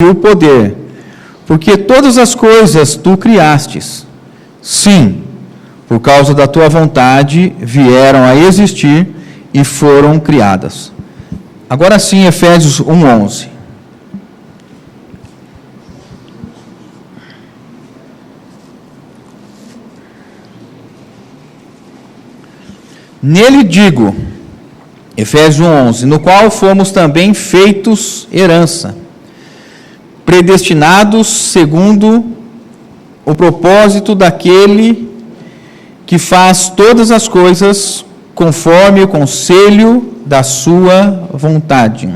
o poder, porque todas as coisas tu criastes. Sim, por causa da tua vontade vieram a existir e foram criadas. Agora sim, Efésios 1:11. Nele digo, Efésios 1:11, no qual fomos também feitos herança, predestinados segundo o propósito daquele que faz todas as coisas conforme o conselho da sua vontade.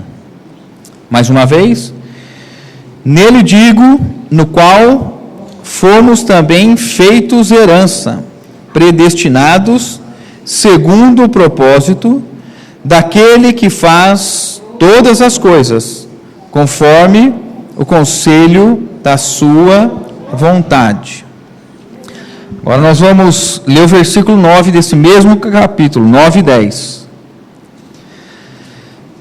Mais uma vez, nele digo, no qual fomos também feitos herança, predestinados segundo o propósito daquele que faz todas as coisas conforme o conselho da sua vontade. Agora nós vamos ler o versículo 9 desse mesmo capítulo, 9 e 10.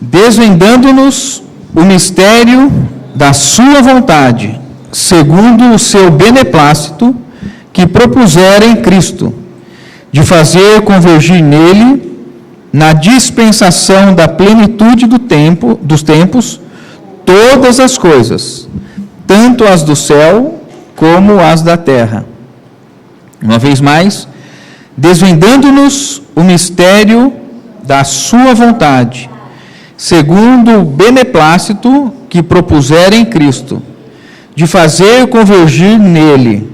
Desvendando-nos o mistério da sua vontade, segundo o seu beneplácito, que propusera em Cristo, de fazer convergir nele, na dispensação da plenitude dos tempos, todas as coisas, tanto as do céu como as da terra. Uma vez mais, desvendando-nos o mistério da sua vontade, segundo o beneplácito que propusera em Cristo, de fazer convergir nele,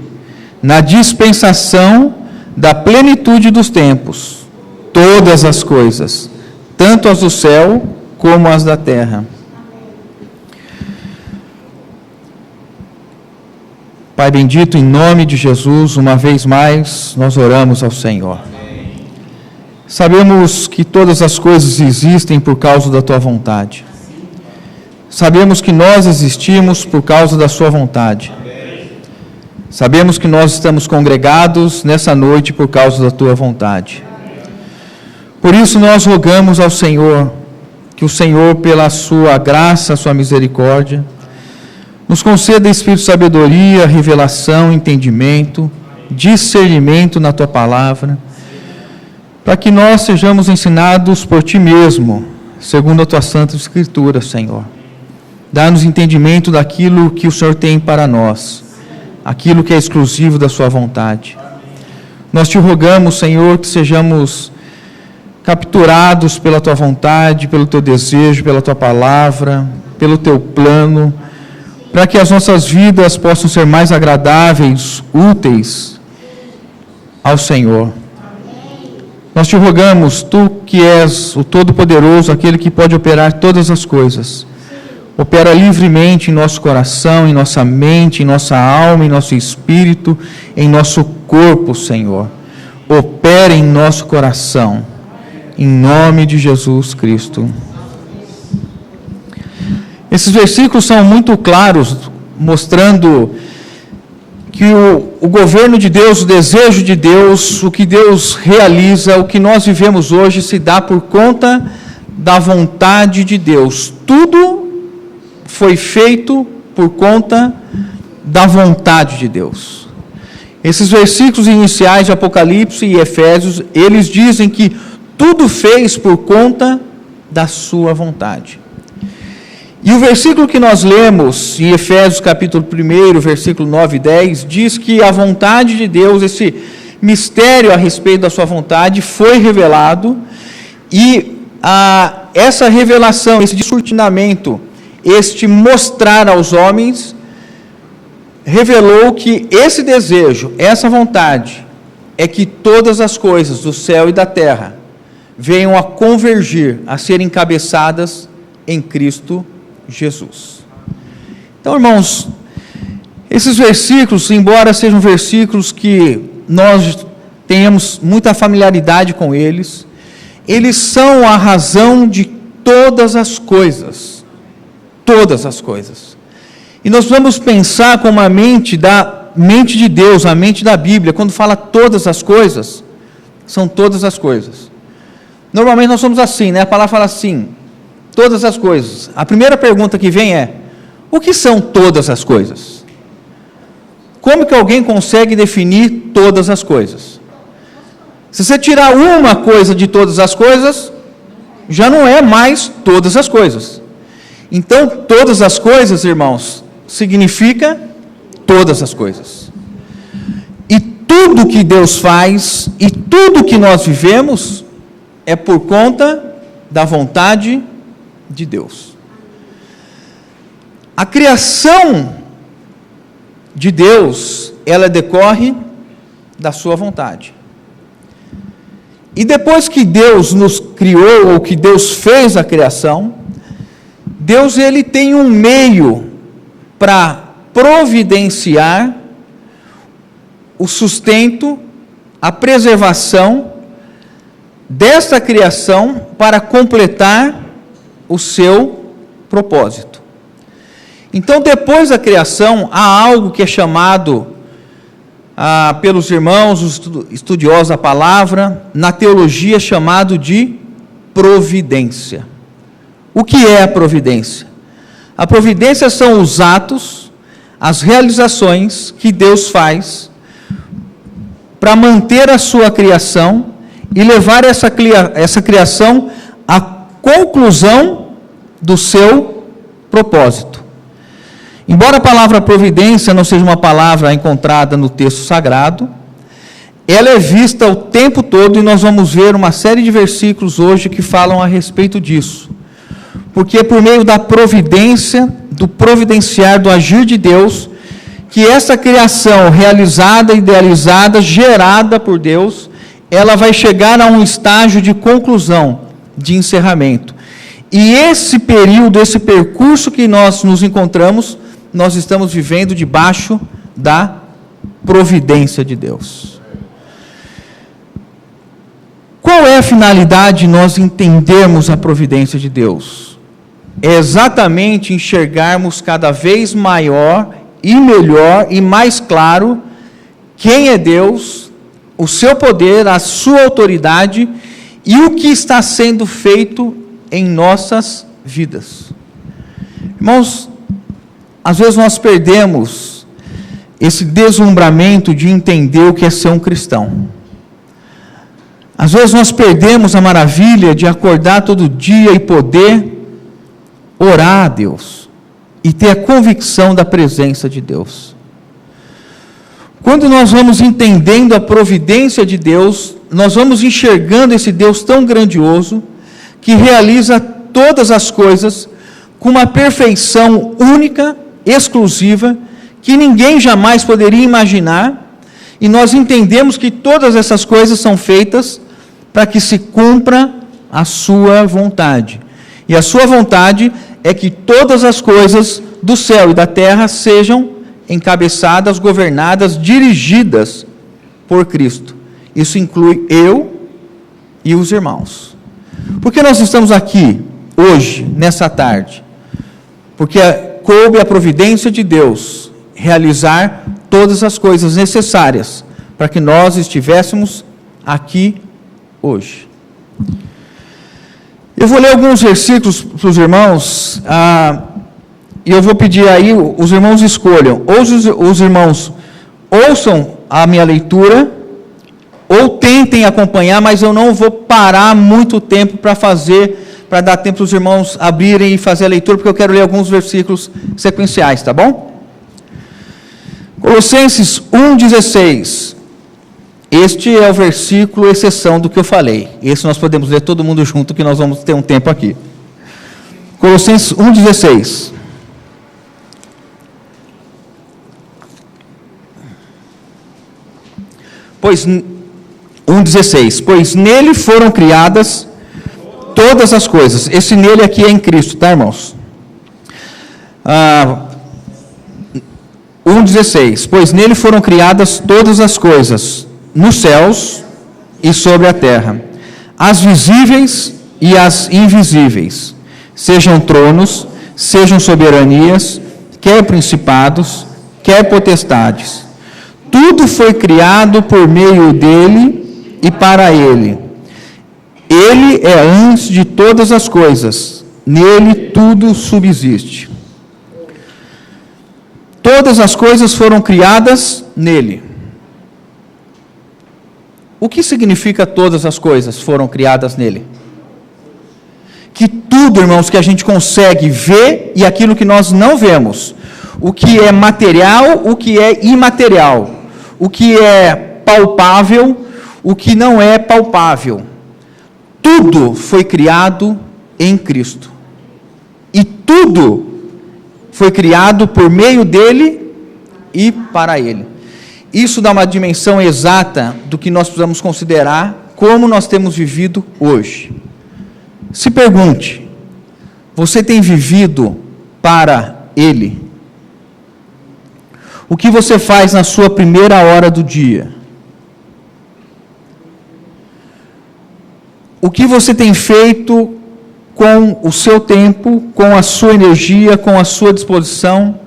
na dispensação da plenitude dos tempos, todas as coisas, tanto as do céu como as da terra. Pai bendito, em nome de Jesus, uma vez mais, nós oramos ao Senhor. Sabemos que todas as coisas existem por causa da Tua vontade. Sabemos que nós existimos por causa da Sua vontade. Sabemos que nós estamos congregados nessa noite por causa da Tua vontade. Por isso nós rogamos ao Senhor, que o Senhor, pela Sua graça, Sua misericórdia, nos conceda espírito de sabedoria, revelação, entendimento, discernimento na Tua palavra, para que nós sejamos ensinados por Ti mesmo, segundo a Tua Santa Escritura, Senhor. Dá-nos entendimento daquilo que o Senhor tem para nós, aquilo que é exclusivo da Sua vontade. Nós Te rogamos, Senhor, que sejamos capturados pela Tua vontade, pelo Teu desejo, pela Tua palavra, pelo Teu plano, para que as nossas vidas possam ser mais agradáveis, úteis ao Senhor. Nós Te rogamos, Tu que és o Todo-Poderoso, aquele que pode operar todas as coisas, opera livremente em nosso coração, em nossa mente, em nossa alma, em nosso espírito, em nosso corpo, Senhor. Opera em nosso coração, em nome de Jesus Cristo. Esses versículos são muito claros, mostrando que o governo de Deus, o desejo de Deus, o que Deus realiza, o que nós vivemos hoje, se dá por conta da vontade de Deus. Tudo foi feito por conta da vontade de Deus. Esses versículos iniciais de Apocalipse e Efésios, eles dizem que tudo fez por conta da sua vontade. E o versículo que nós lemos em Efésios capítulo 1, versículo 9 e 10, diz que a vontade de Deus, esse mistério a respeito da sua vontade, foi revelado, e essa revelação, esse descortinamento, este mostrar aos homens, revelou que esse desejo, essa vontade, é que todas as coisas do céu e da terra venham a convergir, a serem encabeçadas em Cristo Jesus. Então, irmãos, esses versículos, embora sejam versículos que nós tenhamos muita familiaridade com eles, eles são a razão de todas as coisas. Todas as coisas. E nós vamos pensar como a mente de Deus, a mente da Bíblia, quando fala todas as coisas, são todas as coisas. Normalmente nós somos assim, né? A palavra fala assim, todas as coisas. A primeira pergunta que vem é, O que são todas as coisas? Como que alguém consegue definir todas as coisas? Se você tirar uma coisa de todas as coisas, já não é mais todas as coisas. Então, todas as coisas, irmãos, significa todas as coisas. E tudo que Deus faz, e tudo que nós vivemos, é por conta da vontade de Deus. A criação de Deus, ela decorre da sua vontade. E depois que Deus nos criou, ou que Deus fez a criação, Deus ele tem um meio para providenciar o sustento, a preservação desta criação para completar o seu propósito. Então, depois da criação, há algo que é chamado pelos irmãos, os estudiosos da palavra, na teologia, chamado de providência. O que é a providência? A providência são os atos, as realizações que Deus faz para manter a sua criação e levar essa criação à conclusão do seu propósito. Embora a palavra providência não seja uma palavra encontrada no texto sagrado, ela é vista o tempo todo e nós vamos ver uma série de versículos hoje que falam a respeito disso. Porque é por meio da providência, do providenciar, do agir de Deus, que essa criação realizada, idealizada, gerada por Deus, ela vai chegar a um estágio de conclusão, de encerramento. E esse período, esse percurso que nós nos encontramos, nós estamos vivendo debaixo da providência de Deus. Qual é a finalidade de nós entendermos a providência de Deus? É exatamente enxergarmos cada vez maior e melhor e mais claro quem é Deus, o seu poder, a sua autoridade e o que está sendo feito em nossas vidas. Irmãos, às vezes nós perdemos esse deslumbramento de entender o que é ser um cristão. Às vezes nós perdemos a maravilha de acordar todo dia e poder orar a Deus e ter a convicção da presença de Deus. Quando nós vamos entendendo a providência de Deus, nós vamos enxergando esse Deus tão grandioso que realiza todas as coisas com uma perfeição única, exclusiva, que ninguém jamais poderia imaginar, e nós entendemos que todas essas coisas são feitas para que se cumpra a sua vontade. E a sua vontade é que todas as coisas do céu e da terra sejam encabeçadas, governadas, dirigidas por Cristo. Isso inclui eu e os irmãos. Por que nós estamos aqui hoje, nessa tarde? Porque coube a providência de Deus realizar todas as coisas necessárias para que nós estivéssemos aqui hoje. Eu vou ler alguns versículos para os irmãos, e eu vou pedir aí, os irmãos escolham, ou os irmãos ouçam a minha leitura, ou tentem acompanhar, mas eu não vou parar muito tempo para dar tempo para os irmãos abrirem e fazer a leitura, porque eu quero ler alguns versículos sequenciais, tá bom? Colossenses 1,16. Este é o versículo exceção do que eu falei. Esse nós podemos ler todo mundo junto, que nós vamos ter um tempo aqui. Colossenses 1,16. Pois 1,16. Pois nele foram criadas todas as coisas. Esse nele aqui é em Cristo, tá, irmãos? 1,16. Pois nele foram criadas todas as coisas, nos céus e sobre a terra, as visíveis e as invisíveis, sejam tronos, sejam soberanias, quer principados, quer potestades. Tudo foi criado por meio dele e para ele. Ele é antes de todas as coisas, nele tudo subsiste. todas as coisas foram criadas nele. O que significa todas as coisas foram criadas nele? Que tudo, irmãos, que a gente consegue ver e aquilo que nós não vemos, o que é material, o que é imaterial, o que é palpável, o que não é palpável, tudo foi criado em Cristo. E tudo foi criado por meio dele e para ele. Isso dá uma dimensão exata do que nós precisamos considerar como nós temos vivido hoje. Se pergunte, você tem vivido para ele? O que você faz na sua primeira hora do dia? O que você tem feito com o seu tempo, com a sua energia, com a sua disposição?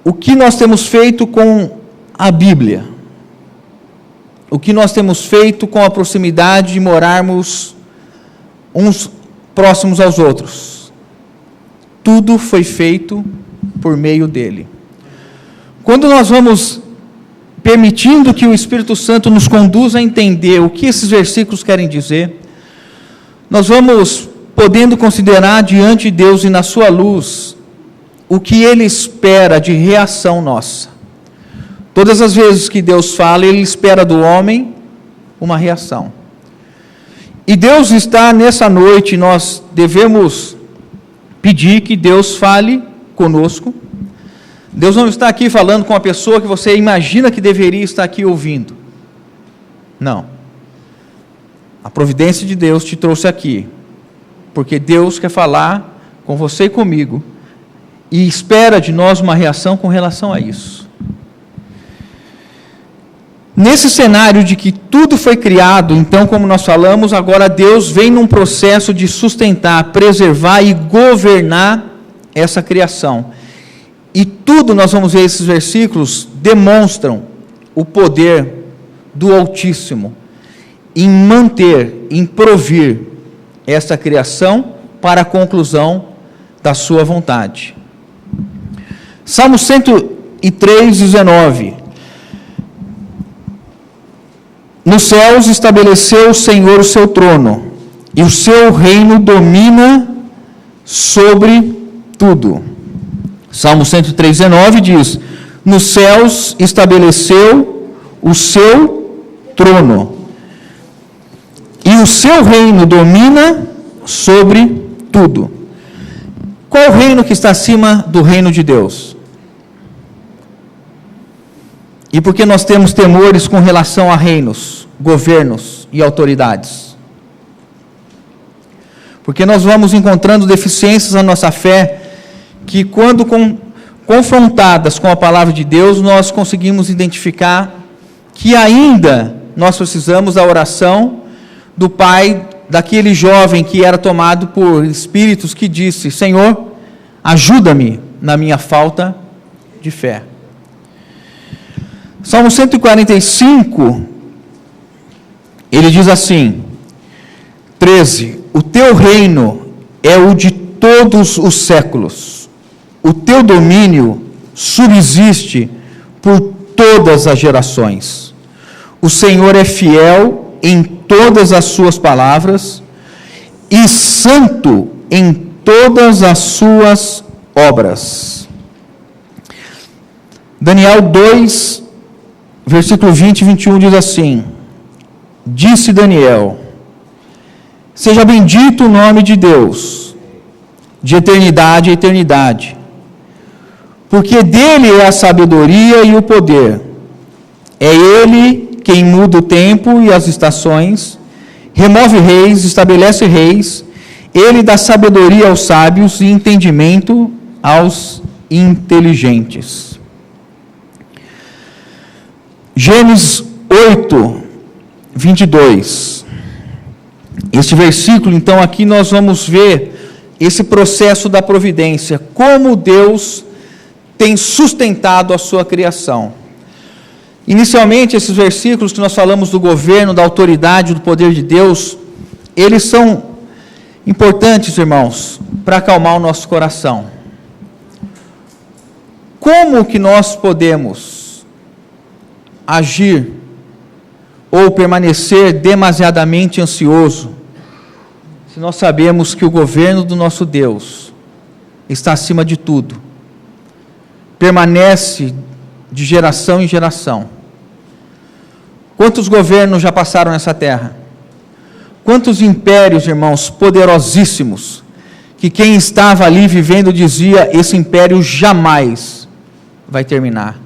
O que nós temos feito com a Bíblia? O que nós temos feito com a proximidade de morarmos uns próximos aos outros? Tudo foi feito por meio dele. Quando nós vamos permitindo que o Espírito Santo nos conduza a entender o que esses versículos querem dizer, nós vamos podendo considerar diante de Deus e na sua luz o que Ele espera de reação nossa. Todas as vezes que Deus fala, Ele espera do homem uma reação. E Deus está nessa noite, nós devemos pedir que Deus fale conosco. Deus não está aqui falando com a pessoa que você imagina que deveria estar aqui ouvindo. Não. A providência de Deus te trouxe aqui, porque Deus quer falar com você e comigo, e espera de nós uma reação com relação a isso. Nesse cenário de que tudo foi criado, então, como nós falamos, agora Deus vem num processo de sustentar, preservar e governar essa criação. E tudo, nós vamos ver esses versículos, demonstram o poder do Altíssimo em manter, em provir essa criação para a conclusão da sua vontade. Salmo 103, 19. Nos céus estabeleceu o Senhor o seu trono, e o seu reino domina sobre tudo. Salmo 103, 19 diz: nos céus estabeleceu o seu trono, e o seu reino domina sobre tudo. Qual é o reino que está acima do reino de Deus? E por que nós temos temores com relação a reinos, governos e autoridades? Porque nós vamos encontrando deficiências na nossa fé, que quando confrontadas com a palavra de Deus, nós conseguimos identificar que ainda nós precisamos da oração do pai daquele jovem que era tomado por espíritos, que disse: Senhor, ajuda-me na minha falta de fé. Salmo 145, ele diz assim, 13: o teu reino é o de todos os séculos, o teu domínio subsiste por todas as gerações. O Senhor é fiel em todas as suas palavras e santo em todas as suas obras. Daniel 2, versículo 20 e 21 diz assim: disse Daniel: seja bendito o nome de Deus, de eternidade a eternidade, porque dele é a sabedoria e o poder. É ele quem muda o tempo e as estações, remove reis, estabelece reis, ele dá sabedoria aos sábios e entendimento aos inteligentes. Gênesis 8, 22. Este versículo, então, aqui nós vamos ver esse processo da providência, como Deus tem sustentado a sua criação. Inicialmente, esses versículos que nós falamos do governo, da autoridade, do poder de Deus, eles são importantes, irmãos, para acalmar o nosso coração. como que nós podemos agir ou permanecer demasiadamente ansioso se nós sabemos que o governo do nosso Deus está acima de tudo, permanece de geração em geração? Quantos governos já passaram nessa terra? Quantos impérios, irmãos, poderosíssimos, que quem estava ali vivendo dizia: esse império jamais vai terminar.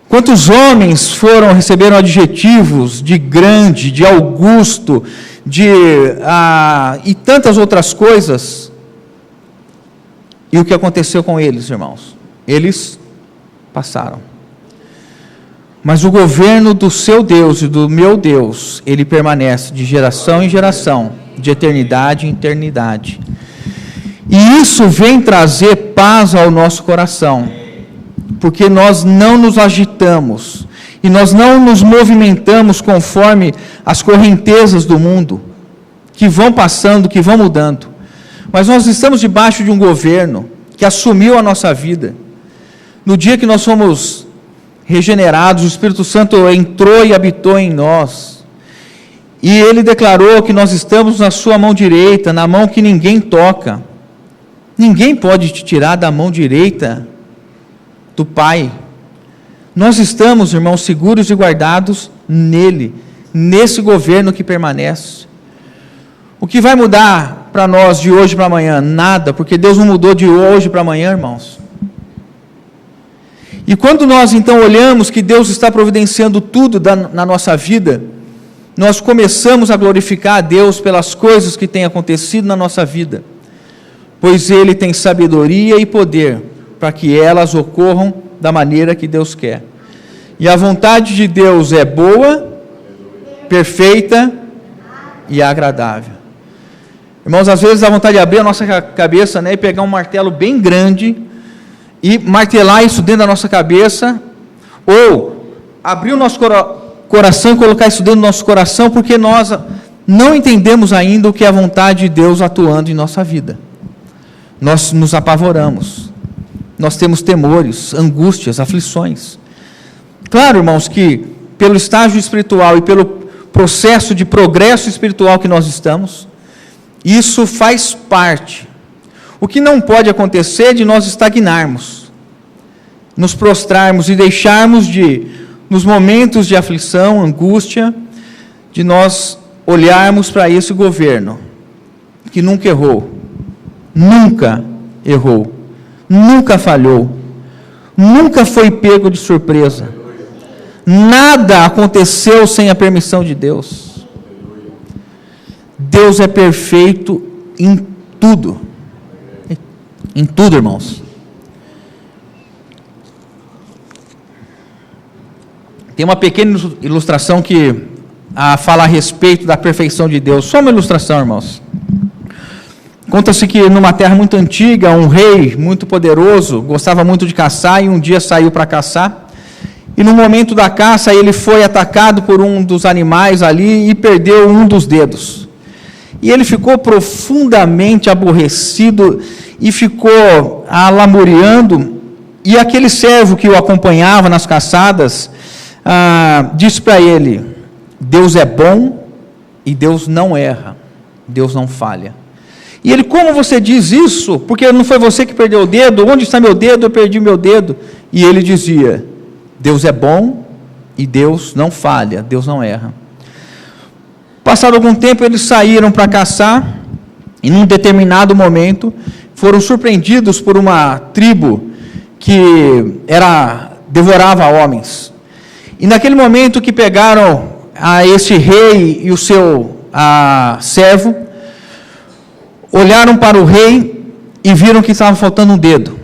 Quantos homens receberam adjetivos de grande, de augusto, e tantas outras coisas. E o que aconteceu com eles, irmãos? Eles passaram. Mas o governo do seu Deus e do meu Deus, ele permanece de geração em geração, de eternidade em eternidade. E isso vem trazer paz ao nosso coração, porque nós não nos agitamos, e nós não nos movimentamos conforme as correntezas do mundo, que vão passando, que vão mudando. Mas nós estamos debaixo de um governo que assumiu a nossa vida. No dia que nós fomos regenerados, o Espírito Santo entrou e habitou em nós, e Ele declarou que nós estamos na sua mão direita, na mão que ninguém toca. Ninguém pode te tirar da mão direita do Pai. Nós estamos, irmãos, seguros e guardados nele, nesse governo que permanece. O que vai mudar para nós de hoje para amanhã? Nada, porque Deus não mudou de hoje para amanhã, irmãos. E quando nós então olhamos que Deus está providenciando tudo na nossa vida, nós começamos a glorificar a Deus pelas coisas que têm acontecido na nossa vida, pois Ele tem sabedoria e poder para que elas ocorram da maneira que Deus quer. E a vontade de Deus é boa, perfeita e agradável. Irmãos, às vezes dá vontade de abrir a nossa cabeça, né, e pegar um martelo bem grande e martelar isso dentro da nossa cabeça, ou abrir o nosso coração e colocar isso dentro do nosso coração, porque nós não entendemos ainda o que é a vontade de Deus atuando em nossa vida. Nós nos apavoramos, nós temos temores, angústias, aflições. Claro, irmãos, que pelo estágio espiritual e pelo processo de progresso espiritual que nós estamos, isso faz parte. O que não pode acontecer é de nós estagnarmos, nos prostrarmos e deixarmos nos momentos de aflição, angústia, de nós olharmos para esse governo, que nunca errou, nunca falhou, nunca foi pego de surpresa, nada aconteceu sem a permissão de Deus. Deus é perfeito em tudo, irmãos. Tem uma pequena ilustração que fala a respeito da perfeição de Deus, só uma ilustração, irmãos. Conta-se que numa terra muito antiga, um rei muito poderoso, gostava muito de caçar, e um dia saiu para caçar, e no momento da caça ele foi atacado por um dos animais ali e perdeu um dos dedos. E ele ficou profundamente aborrecido e ficou lamuriando, e aquele servo que o acompanhava nas caçadas disse para ele: Deus é bom e Deus não erra, Deus não falha. E ele: como você diz isso? Porque não foi você que perdeu o dedo? Onde está meu dedo? Eu perdi meu dedo. E ele dizia: Deus é bom e Deus não falha, Deus não erra. Passado algum tempo, eles saíram para caçar, e num determinado momento foram surpreendidos por uma tribo que devorava homens. E naquele momento que pegaram esse rei e o seu servo, olharam para o rei e viram que estava faltando um dedo.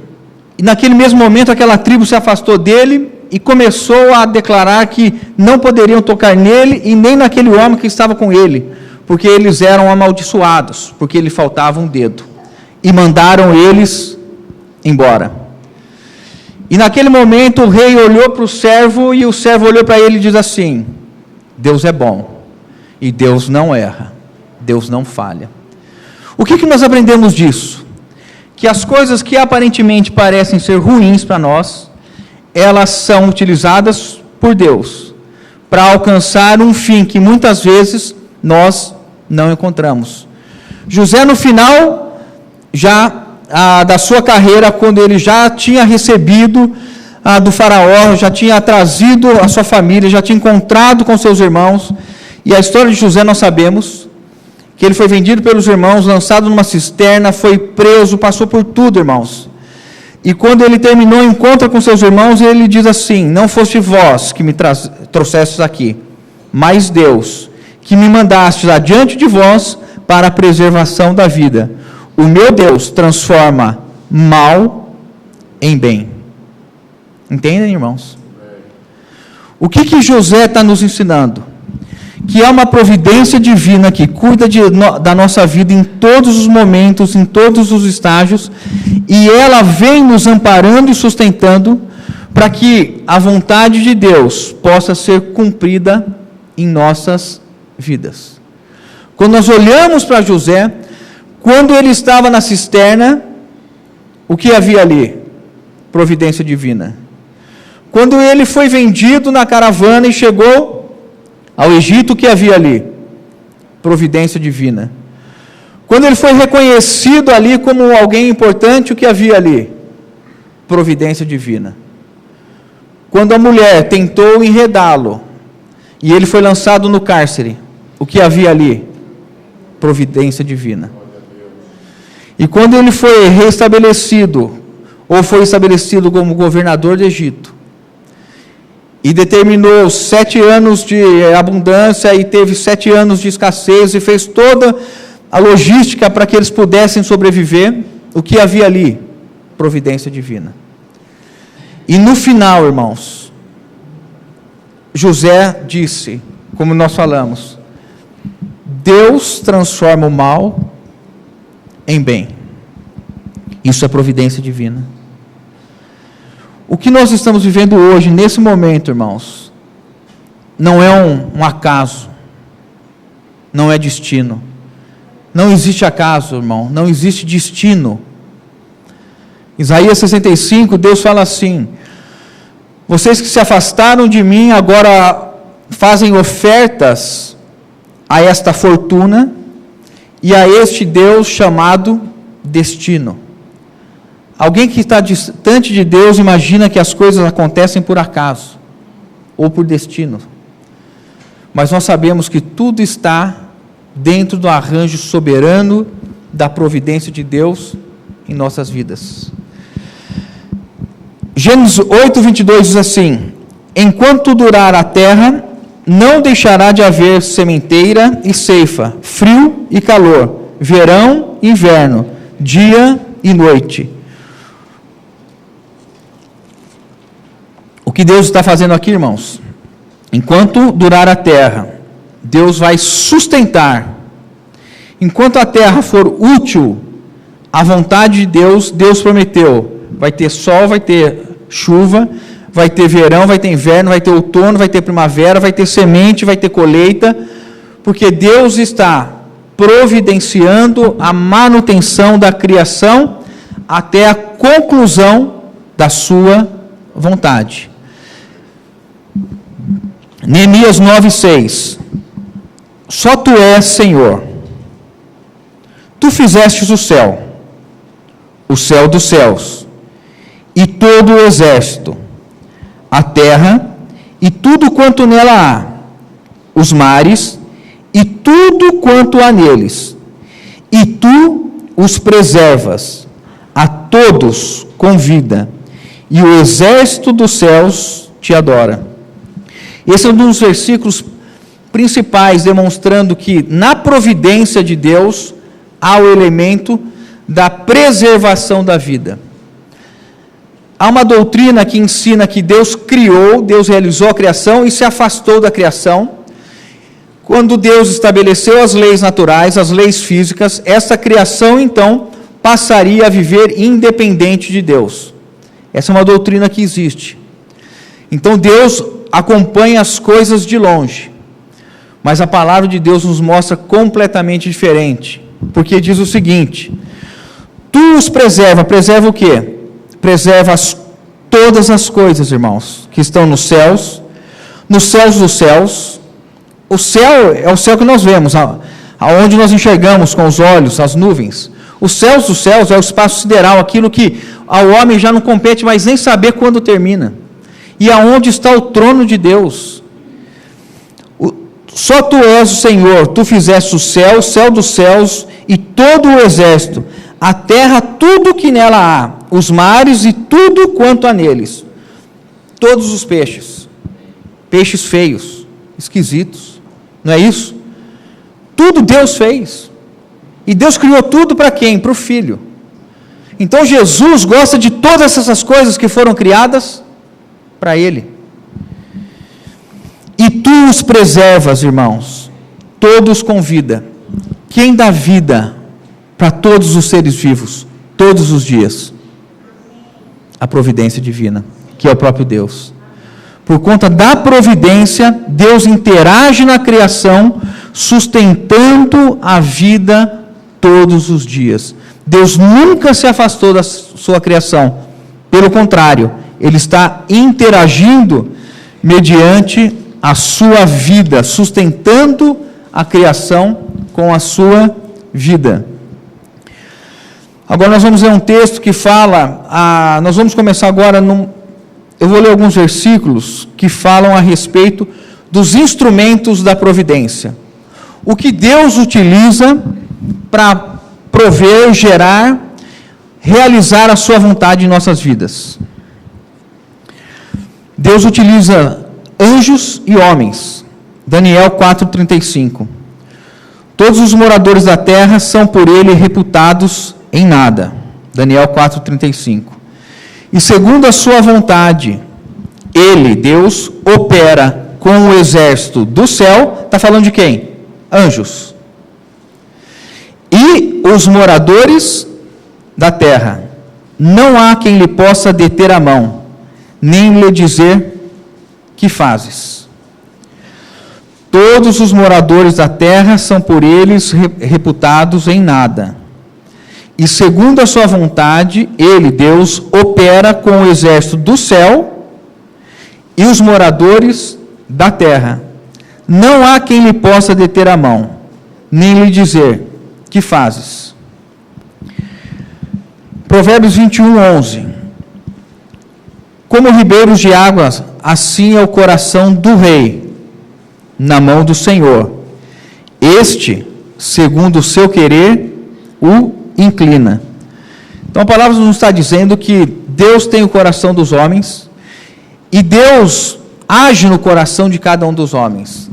E naquele mesmo momento aquela tribo se afastou dele e começou a declarar que não poderiam tocar nele e nem naquele homem que estava com ele, porque eles eram amaldiçoados, porque lhe faltava um dedo. E mandaram eles embora. E naquele momento o rei olhou para o servo, e o servo olhou para ele e diz assim: Deus é bom e Deus não erra, Deus não falha. O que nós aprendemos disso? que as coisas que aparentemente parecem ser ruins para nós, elas são utilizadas por Deus para alcançar um fim que muitas vezes nós não encontramos. José, no final da sua carreira, quando ele já tinha recebido do faraó, já tinha trazido a sua família, já tinha encontrado com seus irmãos, e a história de José nós sabemos, que ele foi vendido pelos irmãos, lançado numa cisterna, foi preso, passou por tudo, irmãos. E quando ele terminou o encontro com seus irmãos, ele diz assim: não foste vós que me trouxestes aqui, mas Deus, que me mandastes adiante de vós para a preservação da vida. O meu Deus transforma mal em bem. Entendem, irmãos? O que José está nos ensinando? Que há uma providência divina que cuida da nossa vida em todos os momentos, em todos os estágios, e ela vem nos amparando e sustentando para que a vontade de Deus possa ser cumprida em nossas vidas. Quando nós olhamos para José, quando ele estava na cisterna, o que havia ali? Providência divina. Quando ele foi vendido na caravana e chegou ao Egito, o que havia ali? Providência divina. Quando ele foi reconhecido ali como alguém importante, o que havia ali? Providência divina. Quando a mulher tentou enredá-lo e ele foi lançado no cárcere, o que havia ali? Providência divina. E quando ele foi restabelecido, ou foi estabelecido como governador do Egito, e determinou 7 anos de abundância e teve 7 anos de escassez e fez toda a logística para que eles pudessem sobreviver, o que havia ali? Providência divina. E no final, irmãos, José disse, como nós falamos, Deus transforma o mal em bem. Isso é providência divina. O que nós estamos vivendo hoje, nesse momento, irmãos, não é um acaso, não é destino. Não existe acaso, irmão, não existe destino. Isaías 65, Deus fala assim: vocês que se afastaram de mim, agora fazem ofertas a esta fortuna e a este Deus chamado destino. Alguém que está distante de Deus imagina que as coisas acontecem por acaso ou por destino. Mas nós sabemos que tudo está dentro do arranjo soberano da providência de Deus em nossas vidas. Gênesis 8:22 diz assim: enquanto durar a terra, não deixará de haver sementeira e ceifa, frio e calor, verão e inverno, dia e noite. O que Deus está fazendo aqui, irmãos? Enquanto durar a terra, Deus vai sustentar. Enquanto a terra for útil à vontade de Deus, Deus prometeu: vai ter sol, vai ter chuva, vai ter verão, vai ter inverno, vai ter outono, vai ter primavera, vai ter semente, vai ter colheita, porque Deus está providenciando a manutenção da criação até a conclusão da sua vontade. Neemias 9:6. Só tu és Senhor. Tu fizestes o céu dos céus, e todo o exército, a terra e tudo quanto nela há, os mares e tudo quanto há neles, e tu os preservas, a todos com vida, e o exército dos céus te adora. Esse é um dos versículos principais, demonstrando que na providência de Deus há o elemento da preservação da vida. Há uma doutrina que ensina que Deus criou, Deus realizou a criação e se afastou da criação. Quando Deus estabeleceu as leis naturais, as leis físicas, essa criação então passaria a viver independente de Deus. Essa é uma doutrina que existe. Então Deus acompanha as coisas de longe, mas a palavra de Deus nos mostra completamente diferente, porque diz o seguinte: Tu os preserva. Preserva o quê? Preserva todas as coisas, irmãos, que estão nos céus dos céus. O céu é o céu que nós vemos, aonde nós enxergamos com os olhos, as nuvens. Os céus dos céus é o espaço sideral, aquilo que ao homem já não compete mais nem saber quando termina. E aonde está o trono de Deus? Só Tu és o Senhor, Tu fizeste o céu dos céus e todo o exército, a terra, tudo que nela há, os mares e tudo quanto há neles, todos os peixes feios, esquisitos, não é isso? Tudo Deus fez, e Deus criou tudo para quem? Para o Filho. Então Jesus gosta de todas essas coisas que foram criadas para Ele. E Tu os preservas, irmãos, todos com vida. Quem dá vida para todos os seres vivos, todos os dias? A providência divina, que é o próprio Deus. Por conta da providência, Deus interage na criação, sustentando a vida todos os dias. Deus nunca se afastou da sua criação. Pelo contrário, Ele está interagindo mediante a sua vida, sustentando a criação com a sua vida. Agora nós vamos ler um texto que fala, nós vamos começar agora, eu vou ler alguns versículos que falam a respeito dos instrumentos da providência. O que Deus utiliza para prover, gerar, realizar a sua vontade em nossas vidas. Deus utiliza anjos e homens. Daniel 4:35. Todos os moradores da terra são por ele reputados em nada. Daniel 4:35. E segundo a sua vontade, ele, Deus, opera com o exército do céu. Está falando de quem? Anjos. E os moradores da terra. Não há quem lhe possa deter a mão, nem lhe dizer: que fazes? Todos os moradores da terra são por eles reputados em nada. E segundo a sua vontade, ele, Deus, opera com o exército do céu e os moradores da terra. Não há quem lhe possa deter a mão, nem lhe dizer: que fazes? Provérbios 21:11. Como ribeiros de águas, assim é o coração do rei, na mão do Senhor. Este, segundo o seu querer, o inclina. Então a palavra nos está dizendo que Deus tem o coração dos homens, e Deus age no coração de cada um dos homens.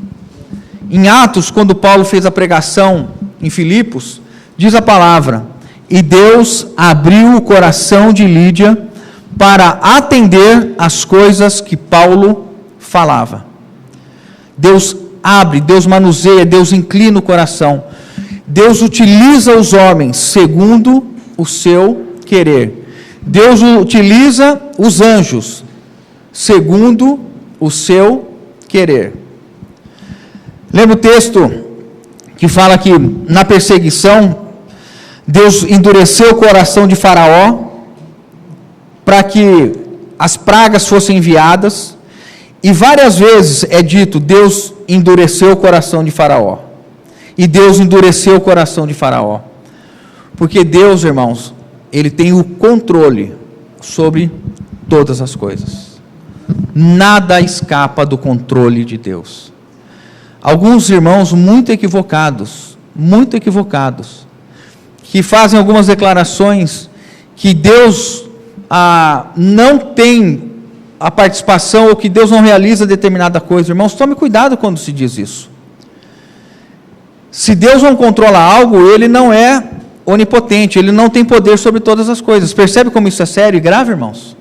Em Atos, quando Paulo fez a pregação em Filipos, diz a palavra: e Deus abriu o coração de Lídia para atender as coisas que Paulo falava. Deus abre, Deus manuseia, Deus inclina o coração. Deus utiliza os homens segundo o seu querer. Deus utiliza os anjos segundo o seu querer. Lembra o texto que fala que na perseguição Deus endureceu o coração de Faraó para que as pragas fossem enviadas, e várias vezes é dito: Deus endureceu o coração de Faraó, e Deus endureceu o coração de Faraó, porque Deus, irmãos, Ele tem o controle sobre todas as coisas, nada escapa do controle de Deus. Alguns irmãos muito equivocados, que fazem algumas declarações que Deus não tem a participação, ou que Deus não realiza determinada coisa. Irmãos, tome cuidado quando se diz isso. Se Deus não controla algo, Ele não é onipotente, Ele não tem poder sobre todas as coisas. Percebe como isso é sério e grave, irmãos?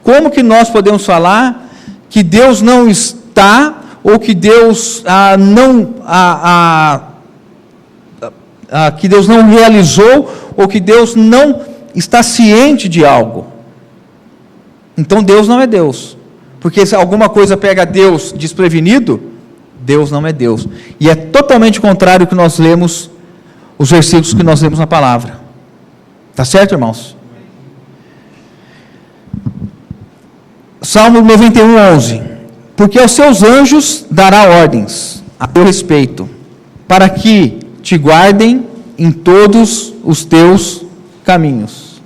Como que nós podemos falar que Deus não está, ou que Deus que Deus não realizou, ou que Deus não está ciente de algo? Então Deus não é Deus, porque se alguma coisa pega Deus desprevenido, Deus não é Deus, e é totalmente contrário ao que nós lemos, os versículos que nós lemos na palavra. Tá certo, irmãos? Salmo 91, 11. Porque aos seus anjos dará ordens a teu respeito, para que te guardem em todos os teus caminhos.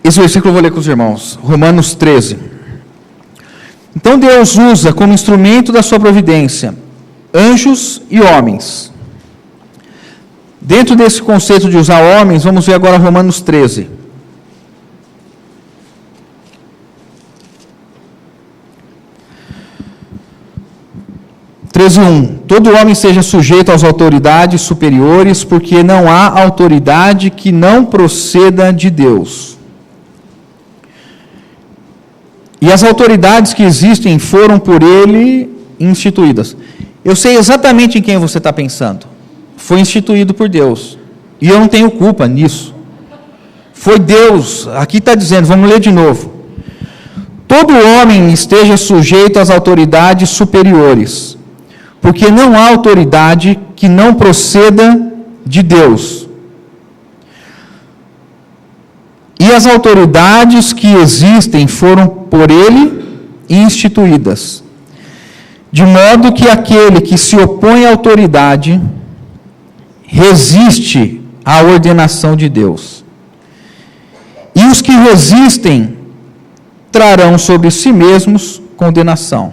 Esse versículo eu vou ler com os irmãos. Romanos 13. Então Deus usa como instrumento da sua providência anjos e homens. Dentro desse conceito de usar homens, vamos ver agora Romanos 13. Todo homem seja sujeito às autoridades superiores, porque não há autoridade que não proceda de Deus. E as autoridades que existem foram por ele instituídas. Eu sei exatamente em quem você está pensando. Foi instituído por Deus. E eu não tenho culpa nisso. Foi Deus. Aqui está dizendo, vamos ler de novo. Todo homem esteja sujeito às autoridades superiores, porque não há autoridade que não proceda de Deus. E as autoridades que existem foram por ele instituídas, de modo que aquele que se opõe à autoridade resiste à ordenação de Deus. E os que resistem trarão sobre si mesmos condenação.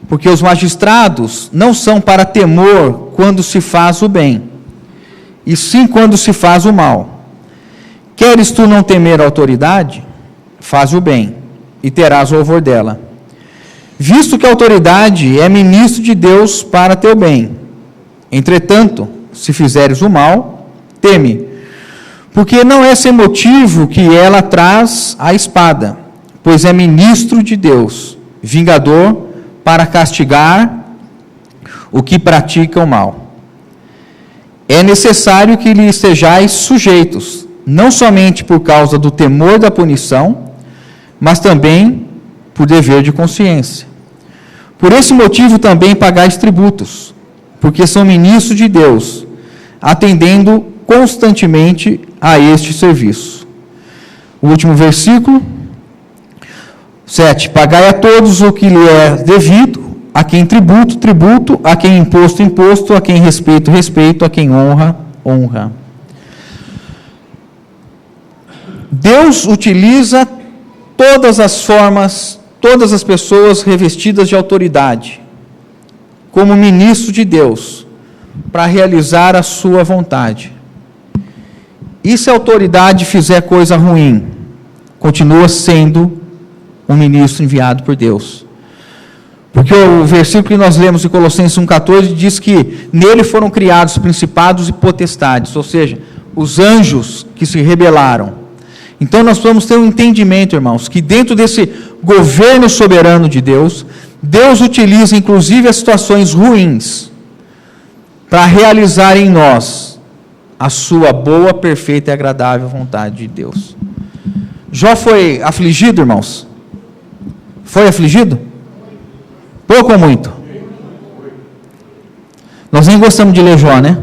Porque os magistrados não são para temor quando se faz o bem, e sim quando se faz o mal. Queres tu não temer a autoridade? Faz o bem, e terás o louvor dela. Visto que a autoridade é ministro de Deus para teu bem. Entretanto, se fizeres o mal, teme, porque não é sem motivo que ela traz a espada, pois é ministro de Deus, vingador, para castigar o que pratica o mal. É necessário que lhe estejais sujeitos, não somente por causa do temor da punição, mas também por dever de consciência. Por esse motivo também pagais tributos, porque são ministros de Deus, atendendo constantemente a este serviço. O último versículo, 7. Pagai a todos o que lhe é devido, a quem tributo, tributo, a quem imposto, imposto, a quem respeito, respeito, a quem honra, honra. Deus utiliza todas as formas, todas as pessoas revestidas de autoridade, como ministro de Deus, para realizar a sua vontade. E se a autoridade fizer coisa ruim, continua sendo um ministro enviado por Deus. Porque o versículo que nós lemos em Colossenses 1,14 diz que nele foram criados principados e potestades, ou seja, os anjos que se rebelaram. Então nós vamos ter um entendimento, irmãos, que dentro desse governo soberano de Deus, Deus utiliza inclusive as situações ruins para realizar em nós a sua boa, perfeita e agradável vontade de Deus. Jó foi afligido, irmãos? Foi afligido? Pouco ou muito? Nós nem gostamos de ler Jó, né?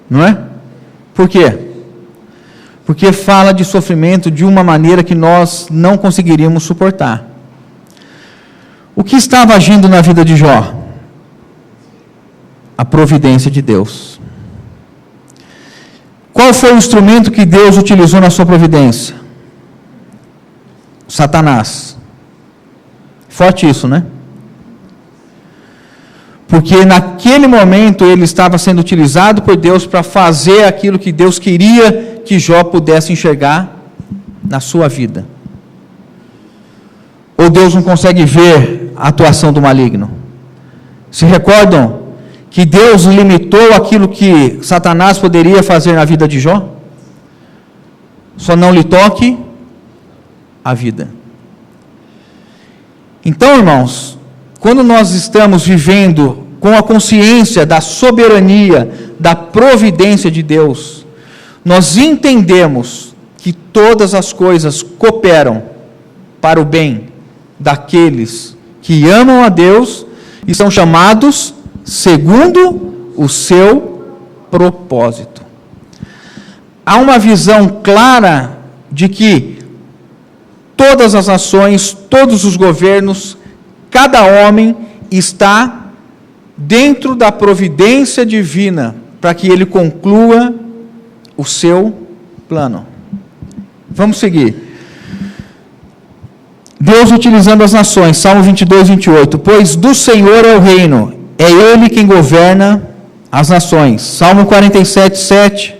Não é? Por quê? Porque fala de sofrimento de uma maneira que nós não conseguiríamos suportar. O que estava agindo na vida de Jó? A providência de Deus. Qual foi o instrumento que Deus utilizou na sua providência? Satanás. Forte isso, né? Porque naquele momento ele estava sendo utilizado por Deus para fazer aquilo que Deus queria que Jó pudesse enxergar na sua vida. Ou Deus não consegue ver a atuação do maligno? Se recordam que Deus limitou aquilo que Satanás poderia fazer na vida de Jó? Só não lhe toque a vida. Então, irmãos, quando nós estamos vivendo com a consciência da soberania, da providência de Deus, nós entendemos que todas as coisas cooperam para o bem daqueles que amam a Deus e são chamados segundo o seu propósito. Há uma visão clara de que todas as nações, todos os governos, cada homem está dentro da providência divina para que ele conclua o seu plano. Vamos seguir. Deus utilizando as nações, Salmo 22, 28. Pois do Senhor é o reino, é Ele quem governa as nações. Salmo 47, 7.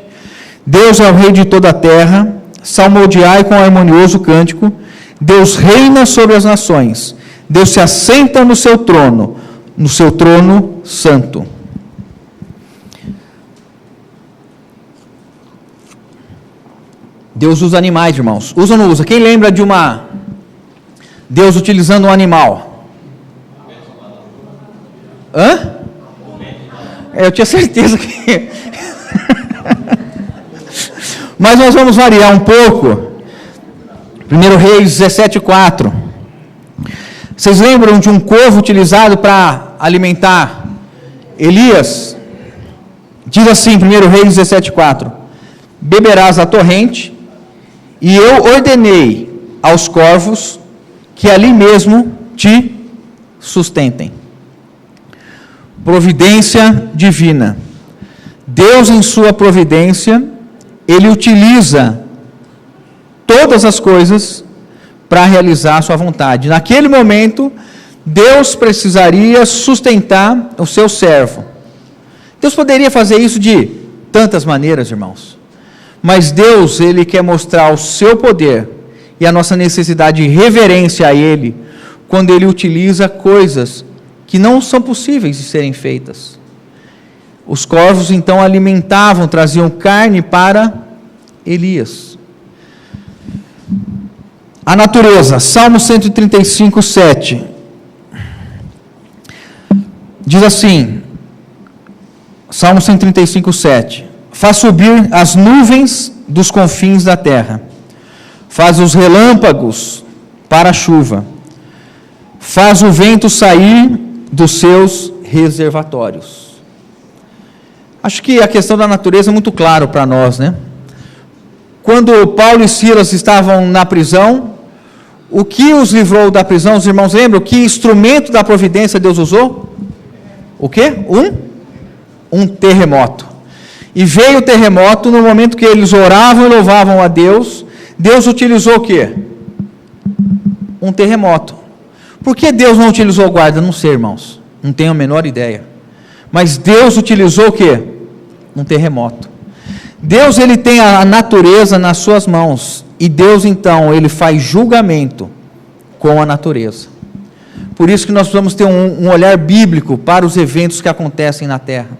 Deus é o Rei de toda a terra, salmodiai com harmonioso cântico. Deus reina sobre as nações, Deus se assenta no seu trono santo. Deus usa animais, irmãos. Usa ou não usa? Quem lembra de Deus utilizando um animal? Hã? Eu tinha certeza que... Mas nós vamos variar um pouco. 1 Reis 17:4. Vocês lembram de um corvo utilizado para alimentar Elias? Diz assim, 1 Reis 17:4. Beberás a torrente, e eu ordenei aos corvos que ali mesmo te sustentem. Providência divina. Deus, em sua providência, Ele utiliza todas as coisas para realizar a sua vontade. Naquele momento, Deus precisaria sustentar o seu servo. Deus poderia fazer isso de tantas maneiras, irmãos. Mas Deus, Ele quer mostrar o seu poder e a nossa necessidade de reverência a Ele, quando Ele utiliza coisas que não são possíveis de serem feitas. Os corvos então alimentavam, traziam carne para Elias. A natureza, Salmo 135, 7. Diz assim, Salmo 135, 7. Faz subir as nuvens dos confins da terra, faz os relâmpagos para a chuva, faz o vento sair dos seus reservatórios. Acho que a questão da natureza é muito claro para nós, né? Quando Paulo e Silas estavam na prisão, o que os livrou da prisão, os irmãos lembram? Que instrumento da providência Deus usou? O quê? Um terremoto. E veio o terremoto, no momento que eles oravam e louvavam a Deus, Deus utilizou o quê? Um terremoto. Por que Deus não utilizou guarda? Não sei, irmãos. Não tenho a menor ideia. Mas Deus utilizou o quê? Um terremoto. Deus, Ele tem a natureza nas suas mãos. E Deus, então, Ele faz julgamento com a natureza. Por isso que nós precisamos ter um olhar bíblico para os eventos que acontecem na terra.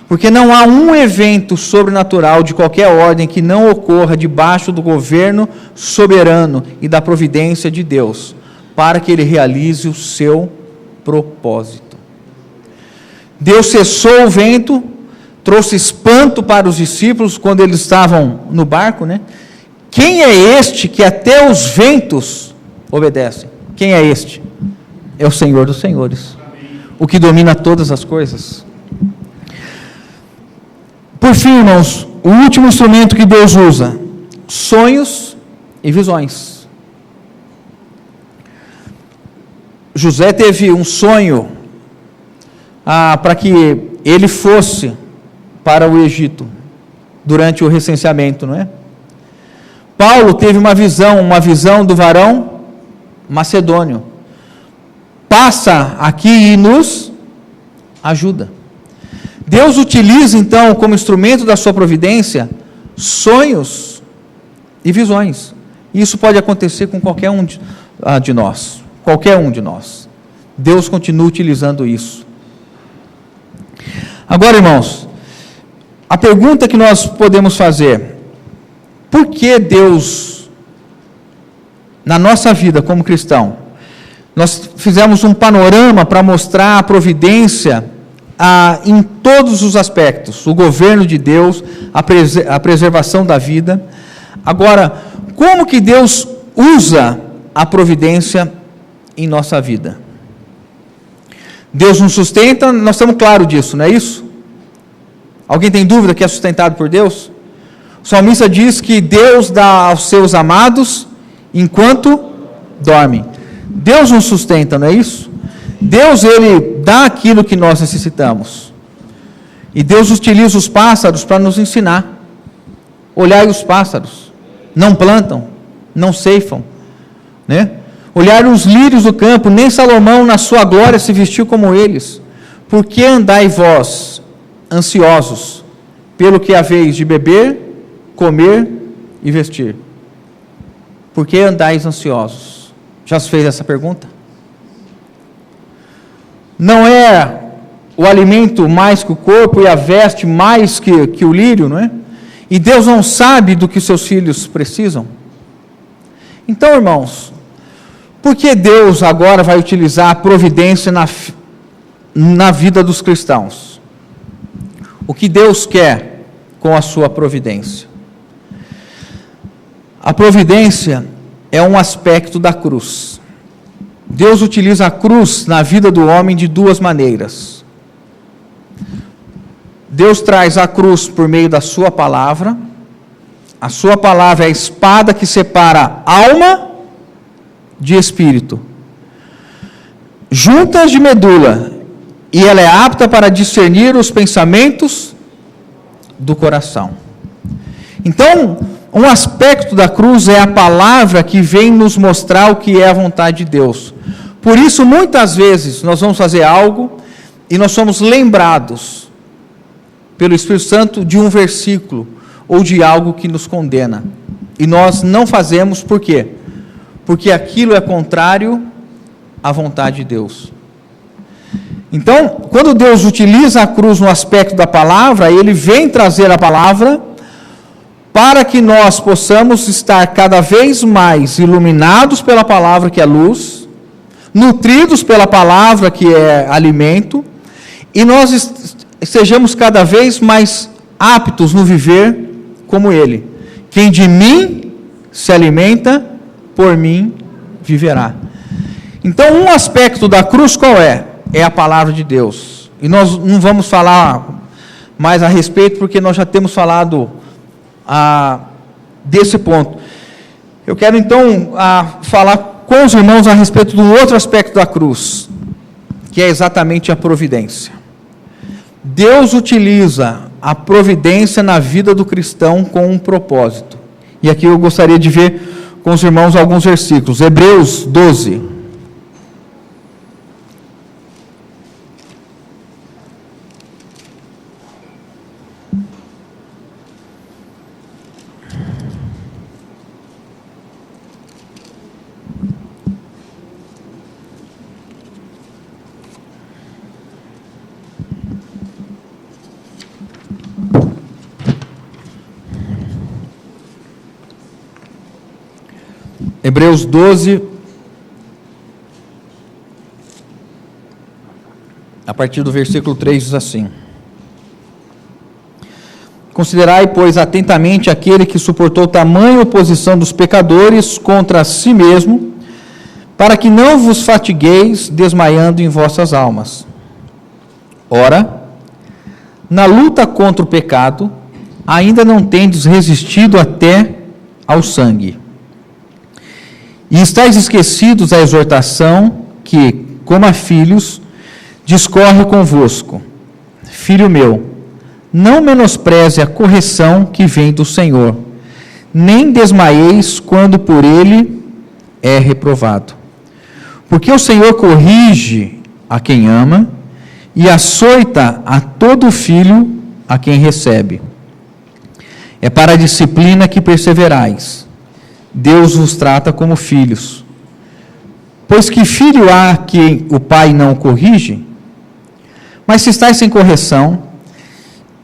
Porque não há um evento sobrenatural de qualquer ordem que não ocorra debaixo do governo soberano e da providência de Deus, para que Ele realize o seu propósito. Deus cessou o vento, trouxe espanto para os discípulos quando eles estavam no barco, né? Quem é este que até os ventos obedecem? Quem é este? É o Senhor dos Senhores, o que domina todas as coisas. Por fim, irmãos, o último instrumento que Deus usa, sonhos e visões. José teve um sonho para que ele fosse para o Egito, durante o recenseamento, não é? Paulo teve uma visão do varão macedônio. Passa aqui e nos ajuda. Deus utiliza, então, como instrumento da sua providência, sonhos e visões. Isso pode acontecer com qualquer um de nós. Qualquer um de nós. Deus continua utilizando isso. Agora, irmãos, a pergunta que nós podemos fazer: por que Deus, na nossa vida como cristão, nós fizemos um panorama para mostrar a providência em todos os aspectos, o governo de Deus, a preservação da vida. Agora, como que Deus usa a providência em nossa vida? Deus nos sustenta, nós estamos claros disso, não é isso? Alguém tem dúvida que é sustentado por Deus? O salmista diz que Deus dá aos seus amados enquanto dormem. Deus nos sustenta, não é isso? Deus, Ele dá aquilo que nós necessitamos. E Deus utiliza os pássaros para nos ensinar. Olhai os pássaros, não plantam, não ceifam, né? Olhai os lírios do campo, nem Salomão na sua glória se vestiu como eles. Por que andai vós ansiosos pelo que haveis de beber, comer e vestir? Por que andais ansiosos? Já se fez essa pergunta? Não é o alimento mais que o corpo e a veste mais que o lírio, não é? E Deus não sabe do que seus filhos precisam? Então, irmãos, por que Deus agora vai utilizar a providência na vida dos cristãos? O que Deus quer com a sua providência? A providência é um aspecto da cruz. Deus utiliza a cruz na vida do homem de duas maneiras. Deus traz a cruz por meio da sua palavra. A sua palavra é a espada que separa alma de espírito, juntas de medula, e ela é apta para discernir os pensamentos do coração. Então, um aspecto da cruz é a palavra que vem nos mostrar o que é a vontade de Deus. Por isso, muitas vezes, nós vamos fazer algo e nós somos lembrados pelo Espírito Santo de um versículo ou de algo que nos condena. E nós não fazemos, por quê? Porque aquilo é contrário à vontade de Deus. Então, quando Deus utiliza a cruz no aspecto da palavra, Ele vem trazer a palavra para que nós possamos estar cada vez mais iluminados pela palavra que é luz, nutridos pela palavra que é alimento, e nós estejamos cada vez mais aptos no viver como Ele. Quem de mim se alimenta, por mim viverá. Então, um aspecto da cruz qual é? É a palavra de Deus. E nós não vamos falar mais a respeito, porque nós já temos falado desse ponto. Eu quero então falar com os irmãos a respeito de um outro aspecto da cruz, que é exatamente a providência. Deus utiliza a providência na vida do cristão com um propósito. E aqui eu gostaria de ver com os irmãos alguns versículos. Hebreus 12. Hebreus 12, a partir do versículo 3 diz assim: Considerai, pois, atentamente aquele que suportou tamanha oposição dos pecadores contra si mesmo, para que não vos fatigueis desmaiando em vossas almas. Ora, na luta contra o pecado, ainda não tendes resistido até ao sangue. E estáis esquecidos da exortação que, como a filhos, discorre convosco. Filho meu, não menospreze a correção que vem do Senhor, nem desmaieis quando por ele é reprovado. Porque o Senhor corrige a quem ama e açoita a todo filho a quem recebe. É para a disciplina que perseverais. Deus vos trata como filhos. Pois que filho há que o pai não corrige? Mas se estáis sem correção,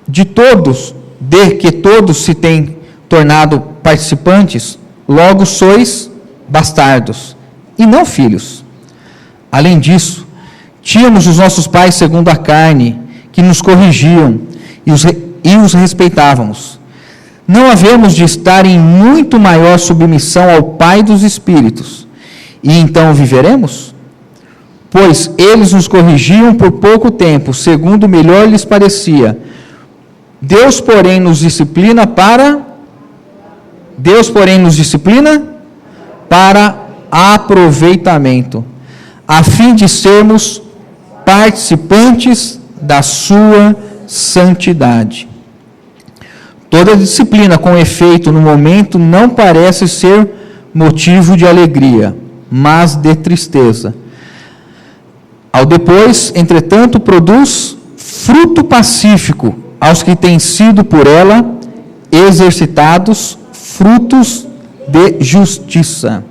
de que todos se têm tornado participantes, logo sois bastardos, e não filhos. Além disso, tínhamos os nossos pais segundo a carne, que nos corrigiam e os respeitávamos. Não havemos de estar em muito maior submissão ao Pai dos Espíritos, e então viveremos? Pois eles nos corrigiam por pouco tempo, segundo melhor lhes parecia, Deus, porém, nos disciplina para aproveitamento, a fim de sermos participantes da sua santidade. Toda disciplina com efeito no momento não parece ser motivo de alegria, mas de tristeza. Ao depois, entretanto, produz fruto pacífico aos que têm sido por ela exercitados, frutos de justiça.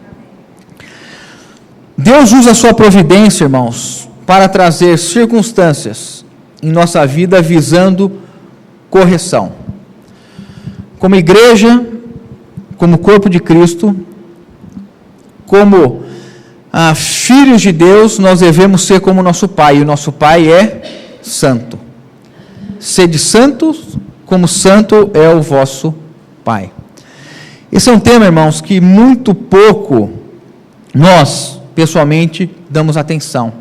Deus usa a sua providência, irmãos, para trazer circunstâncias em nossa vida visando correção. Como igreja, como corpo de Cristo, como filhos de Deus, nós devemos ser como nosso Pai, e o nosso Pai é santo. Sede santos, como santo é o vosso Pai. Esse é um tema, irmãos, que muito pouco nós, pessoalmente, damos atenção.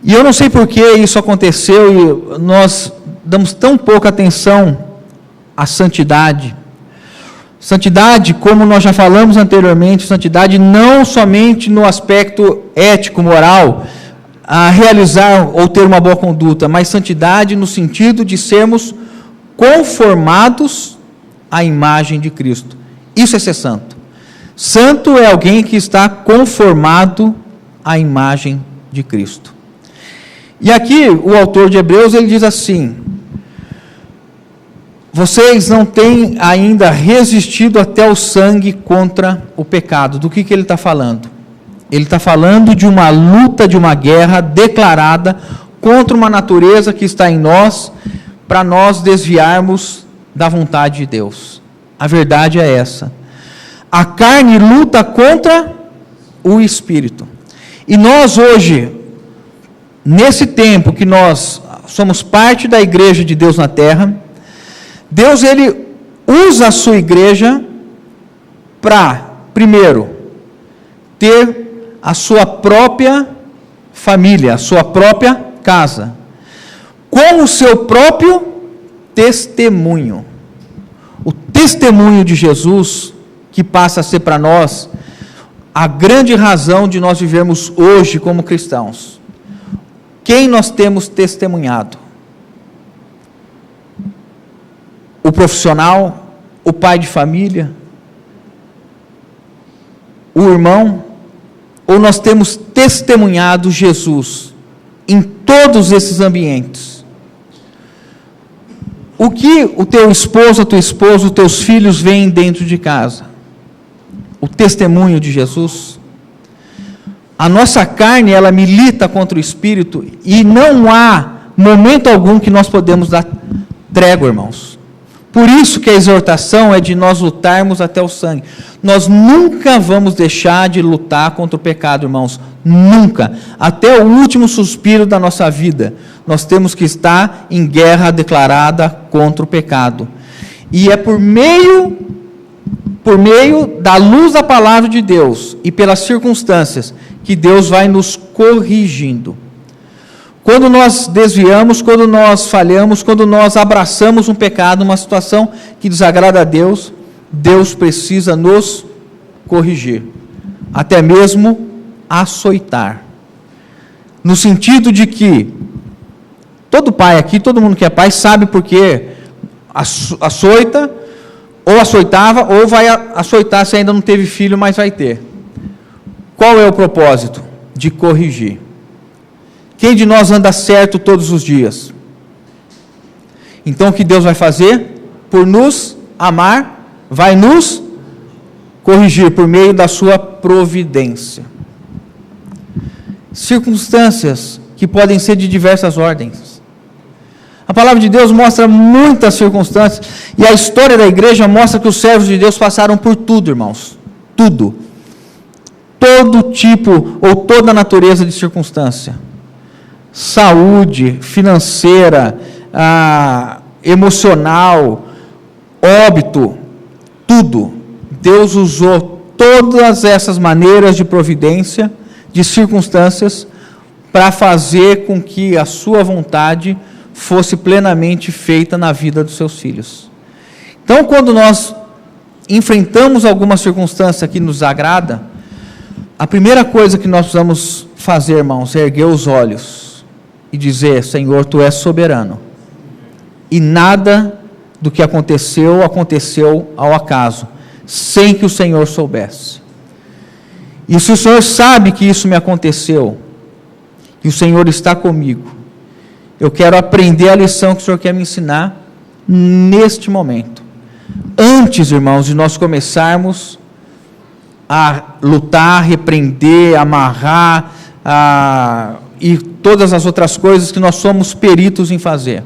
E eu não sei por que isso aconteceu, e nós damos tão pouca atenção à santidade. Santidade, como nós já falamos anteriormente, santidade não somente no aspecto ético, moral, a realizar ou ter uma boa conduta, mas santidade no sentido de sermos conformados à imagem de Cristo. Isso é ser santo. Santo é alguém que está conformado à imagem de Cristo. E aqui o autor de Hebreus, ele diz assim: vocês não têm ainda resistido até o sangue contra o pecado. Do que ele está falando? Ele está falando de uma luta, de uma guerra declarada contra uma natureza que está em nós, para nós desviarmos da vontade de Deus. A verdade é essa. A carne luta contra o Espírito. E nós hoje, nesse tempo que nós somos parte da igreja de Deus na terra, Deus, ele usa a sua igreja para, primeiro, ter a sua própria família, a sua própria casa, com o seu próprio testemunho. O testemunho de Jesus, que passa a ser para nós a grande razão de nós vivermos hoje como cristãos. Quem nós temos testemunhado? O profissional, o pai de família, o irmão, ou nós temos testemunhado Jesus em todos esses ambientes? O que o teu esposo, a tua esposa, os teus filhos veem dentro de casa? O testemunho de Jesus? A nossa carne, ela milita contra o Espírito, e não há momento algum que nós podemos dar trégua, irmãos. Por isso que a exortação é de nós lutarmos até o sangue. Nós nunca vamos deixar de lutar contra o pecado, irmãos. Nunca. Até o último suspiro da nossa vida, nós temos que estar em guerra declarada contra o pecado. E é por meio da luz da palavra de Deus e pelas circunstâncias que Deus vai nos corrigindo. Quando nós desviamos, quando nós falhamos, quando nós abraçamos um pecado, uma situação que desagrada a Deus, Deus precisa nos corrigir, até mesmo açoitar. No sentido de que todo pai aqui, todo mundo que é pai, sabe por que açoita, ou açoitava, ou vai açoitar se ainda não teve filho, mas vai ter. Qual é o propósito? De corrigir. Quem de nós anda certo todos os dias? Então o que Deus vai fazer? Por nos amar, vai nos corrigir por meio da sua providência. Circunstâncias que podem ser de diversas ordens. A palavra de Deus mostra muitas circunstâncias, e a história da igreja mostra que os servos de Deus passaram por tudo, irmãos. Tudo. Todo tipo ou toda natureza de circunstância. Saúde, financeira, emocional, óbito, tudo. Deus usou todas essas maneiras de providência, de circunstâncias, para fazer com que a sua vontade fosse plenamente feita na vida dos seus filhos. Então, quando nós enfrentamos alguma circunstância que nos agrada, a primeira coisa que nós precisamos fazer, irmãos, é erguer os olhos e dizer: Senhor, Tu és soberano. E nada do que aconteceu ao acaso, sem que o Senhor soubesse. E se o Senhor sabe que isso me aconteceu, e o Senhor está comigo, eu quero aprender a lição que o Senhor quer me ensinar neste momento. Antes, irmãos, de nós começarmos a lutar, repreender, amarrar, e todas as outras coisas que nós somos peritos em fazer,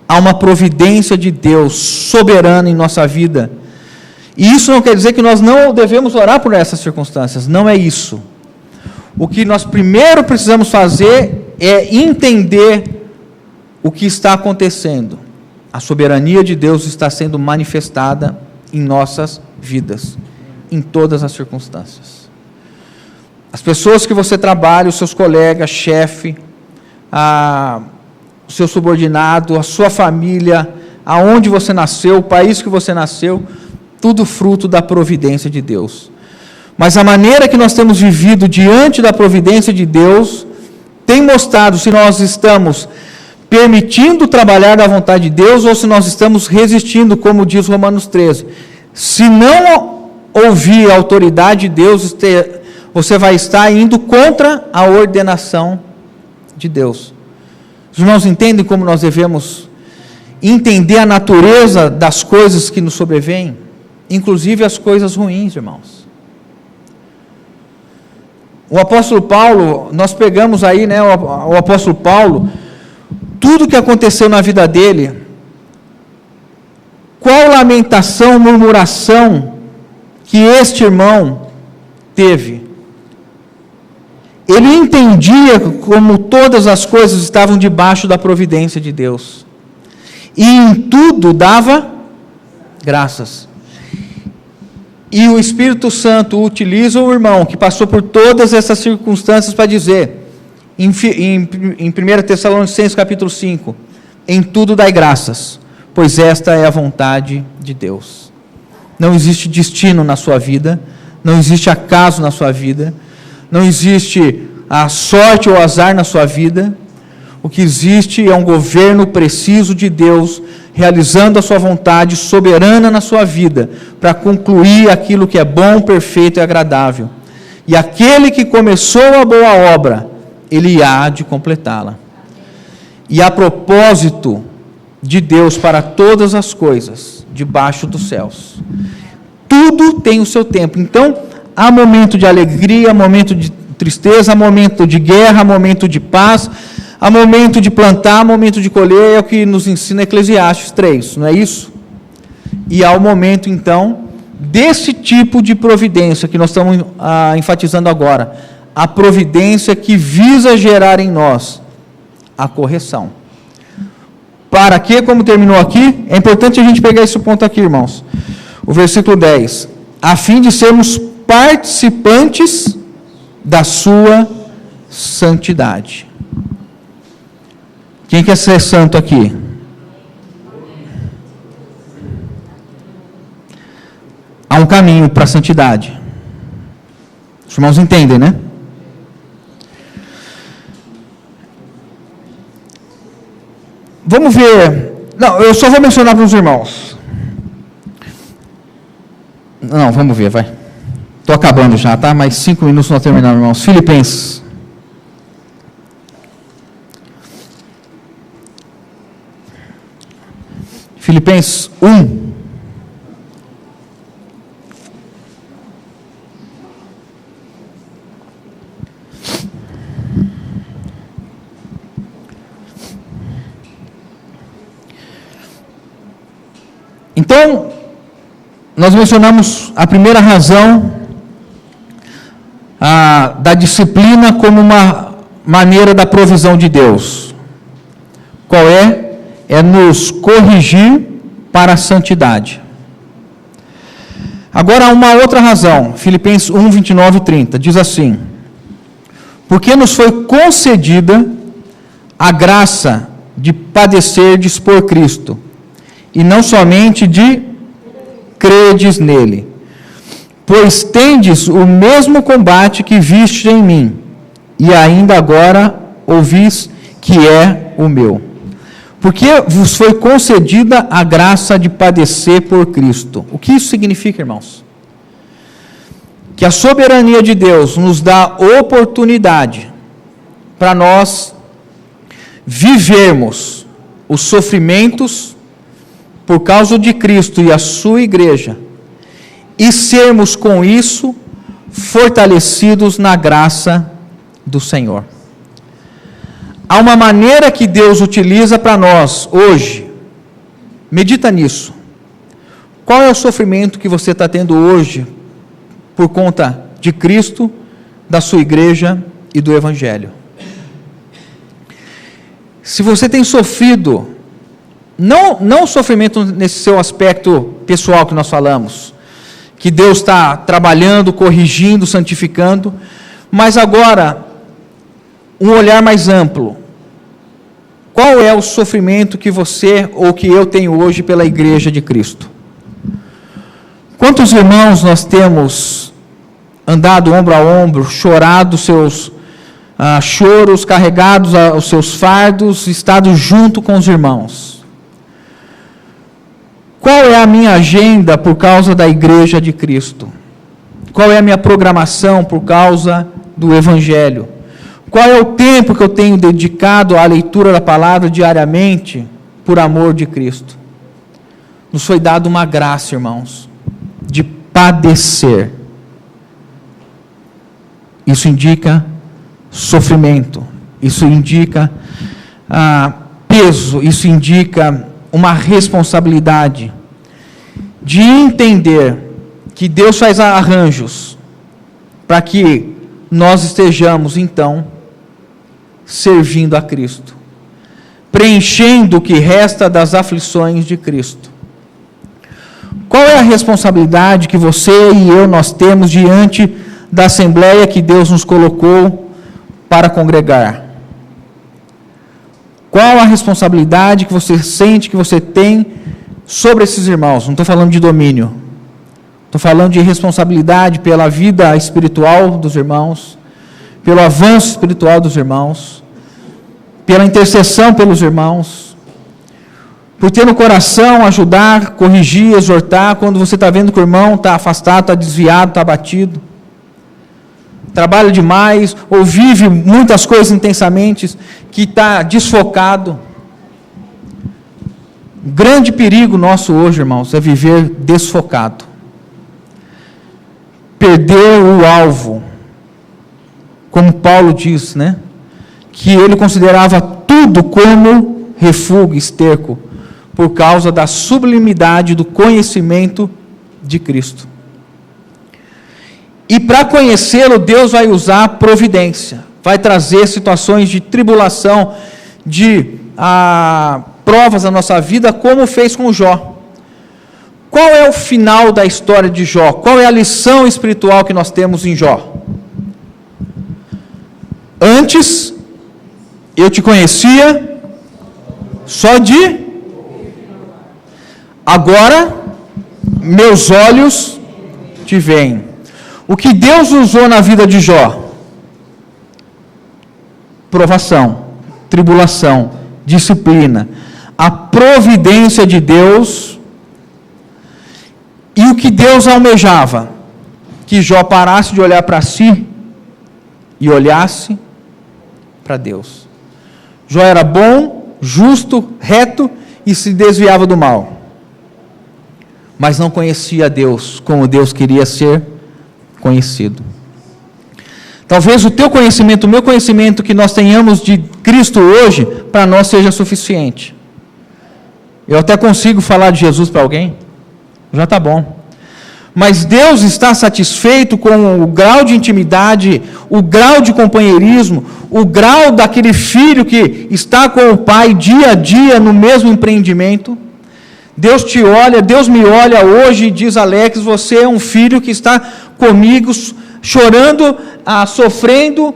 há uma providência de Deus soberana em nossa vida. E isso não quer dizer que nós não devemos orar por essas circunstâncias, não é isso. O que nós primeiro precisamos fazer é entender o que está acontecendo. A soberania de Deus está sendo manifestada em nossas vidas, em todas as circunstâncias. As pessoas que você trabalha, os seus colegas, chefe, o seu subordinado, a sua família, aonde você nasceu, o país que você nasceu, tudo fruto da providência de Deus. Mas a maneira que nós temos vivido diante da providência de Deus tem mostrado se nós estamos permitindo trabalhar da vontade de Deus ou se nós estamos resistindo, como diz Romanos 13. Se não ouvir a autoridade de Deus, você vai estar indo contra a ordenação de Deus. Os irmãos entendem como nós devemos entender a natureza das coisas que nos sobrevêm, inclusive as coisas ruins, irmãos. O apóstolo Paulo, nós pegamos aí, né, o apóstolo Paulo, tudo que aconteceu na vida dele, qual lamentação, murmuração que este irmão teve. Ele entendia como todas as coisas estavam debaixo da providência de Deus. E em tudo dava graças. E o Espírito Santo utiliza o irmão que passou por todas essas circunstâncias para dizer, em 1 Tessalonicenses capítulo 5, em tudo dai graças, pois esta é a vontade de Deus. Não existe destino na sua vida, não existe acaso na sua vida, não existe a sorte ou azar na sua vida. O que existe é um governo preciso de Deus, realizando a sua vontade soberana na sua vida, para concluir aquilo que é bom, perfeito e agradável. E aquele que começou a boa obra, ele há de completá-la. E a propósito de Deus para todas as coisas, debaixo dos céus. Tudo tem o seu tempo. Então, há momento de alegria, momento de tristeza, momento de guerra, momento de paz, há momento de plantar, momento de colher, é o que nos ensina Eclesiastes 3, não é isso? E há o momento, então, desse tipo de providência que nós estamos enfatizando agora, a providência que visa gerar em nós a correção. Para que, como terminou aqui, é importante a gente pegar esse ponto aqui, irmãos. O versículo 10, a fim de sermos participantes da sua santidade. Quem quer ser santo aqui? Há um caminho para a santidade. Os irmãos entendem, né? Vamos ver. Não, eu só vou mencionar para os irmãos. Não, vamos ver, vai. Estou acabando já, tá? Mais 5 minutos nós terminamos, irmãos. Filipenses. Filipenses 1. Então, nós mencionamos a primeira razão da disciplina como uma maneira da provisão de Deus. Qual é? É nos corrigir para a santidade. Agora, uma outra razão, Filipenses 1, 29 e 30, diz assim: porque nos foi concedida a graça de padecerdes por Cristo, e não somente de credes nele. Pois tendes o mesmo combate que vistes em mim, e ainda agora ouvis que é o meu. Porque vos foi concedida a graça de padecer por Cristo. O que isso significa, irmãos? Que a soberania de Deus nos dá oportunidade para nós vivermos os sofrimentos por causa de Cristo e a sua igreja, e sermos com isso fortalecidos na graça do Senhor. Há uma maneira que Deus utiliza para nós hoje. Medita nisso. Qual é o sofrimento que você está tendo hoje por conta de Cristo, da sua igreja e do Evangelho? Se você tem sofrido, não o sofrimento nesse seu aspecto pessoal que nós falamos, que Deus está trabalhando, corrigindo, santificando, mas agora, um olhar mais amplo. Qual é o sofrimento que você ou que eu tenho hoje pela igreja de Cristo? Quantos irmãos nós temos andado ombro a ombro, chorado seus choros, carregados os seus fardos, estado junto com os irmãos? Qual é a minha agenda por causa da igreja de Cristo? Qual é a minha programação por causa do Evangelho? Qual é o tempo que eu tenho dedicado à leitura da palavra diariamente por amor de Cristo? Nos foi dado uma graça, irmãos, de padecer. Isso indica sofrimento, isso indica peso, isso indica uma responsabilidade de entender que Deus faz arranjos para que nós estejamos, então, servindo a Cristo, preenchendo o que resta das aflições de Cristo. Qual é a responsabilidade que você e eu nós temos diante da Assembleia que Deus nos colocou para congregar? Qual a responsabilidade que você sente que você tem sobre esses irmãos? Não estou falando de domínio, estou falando de responsabilidade pela vida espiritual dos irmãos, pelo avanço espiritual dos irmãos, pela intercessão pelos irmãos, por ter no coração ajudar, corrigir, exortar, quando você está vendo que o irmão está afastado, está desviado, está abatido, trabalha demais, ou vive muitas coisas intensamente, que está desfocado. O grande perigo nosso hoje, irmãos, é viver desfocado. Perder o alvo. Como Paulo diz, né? Que ele considerava tudo como refúgio, esterco, por causa da sublimidade do conhecimento de Cristo. E para conhecê-lo, Deus vai usar providência, vai trazer situações de tribulação, de provas na nossa vida, como fez com Jó. Qual é o final da história de Jó? Qual é a lição espiritual que nós temos em Jó? Antes, eu te conhecia só de... Agora, meus olhos te veem. O que Deus usou na vida de Jó? Provação, tribulação, disciplina, a providência de Deus. E o que Deus almejava? Que Jó parasse de olhar para si e olhasse para Deus. Jó era bom, justo, reto e se desviava do mal. Mas não conhecia Deus como Deus queria ser conhecido. Talvez o teu conhecimento, o meu conhecimento que nós tenhamos de Cristo hoje, para nós seja suficiente. Eu até consigo falar de Jesus para alguém, já está bom. Mas Deus está satisfeito com o grau de intimidade, o grau de companheirismo, o grau daquele filho que está com o pai dia a dia no mesmo empreendimento. Deus te olha, Deus me olha hoje e diz: Alex, você é um filho que está comigo, chorando, sofrendo,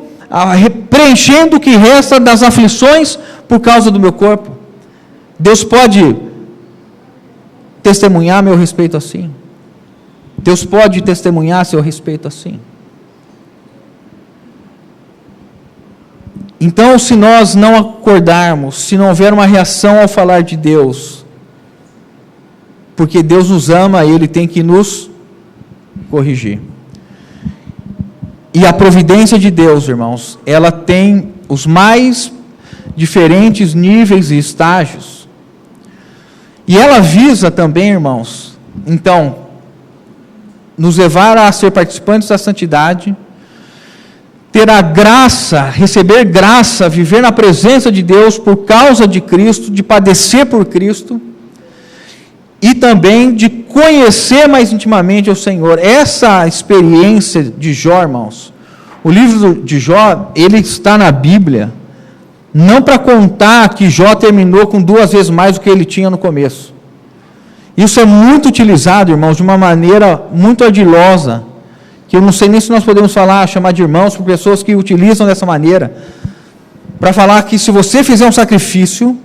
preenchendo o que resta das aflições por causa do meu corpo? Deus pode testemunhar a meu respeito assim? Deus pode testemunhar a seu respeito assim? Então, se nós não acordarmos, se não houver uma reação ao falar de Deus, porque Deus nos ama, Ele tem que nos corrigir. E a providência de Deus, irmãos, ela tem os mais diferentes níveis e estágios. E ela visa também, irmãos, então, nos levar a ser participantes da santidade, ter a graça, receber graça, viver na presença de Deus por causa de Cristo, de padecer por Cristo, e também de conhecer mais intimamente o Senhor. Essa experiência de Jó, irmãos, o livro de Jó, ele está na Bíblia, não para contar que Jó terminou com 2 vezes mais do que ele tinha no começo. Isso é muito utilizado, irmãos, de uma maneira muito ardilosa, que eu não sei nem se nós podemos chamar de irmãos, por pessoas que utilizam dessa maneira, para falar que se você fizer um sacrifício,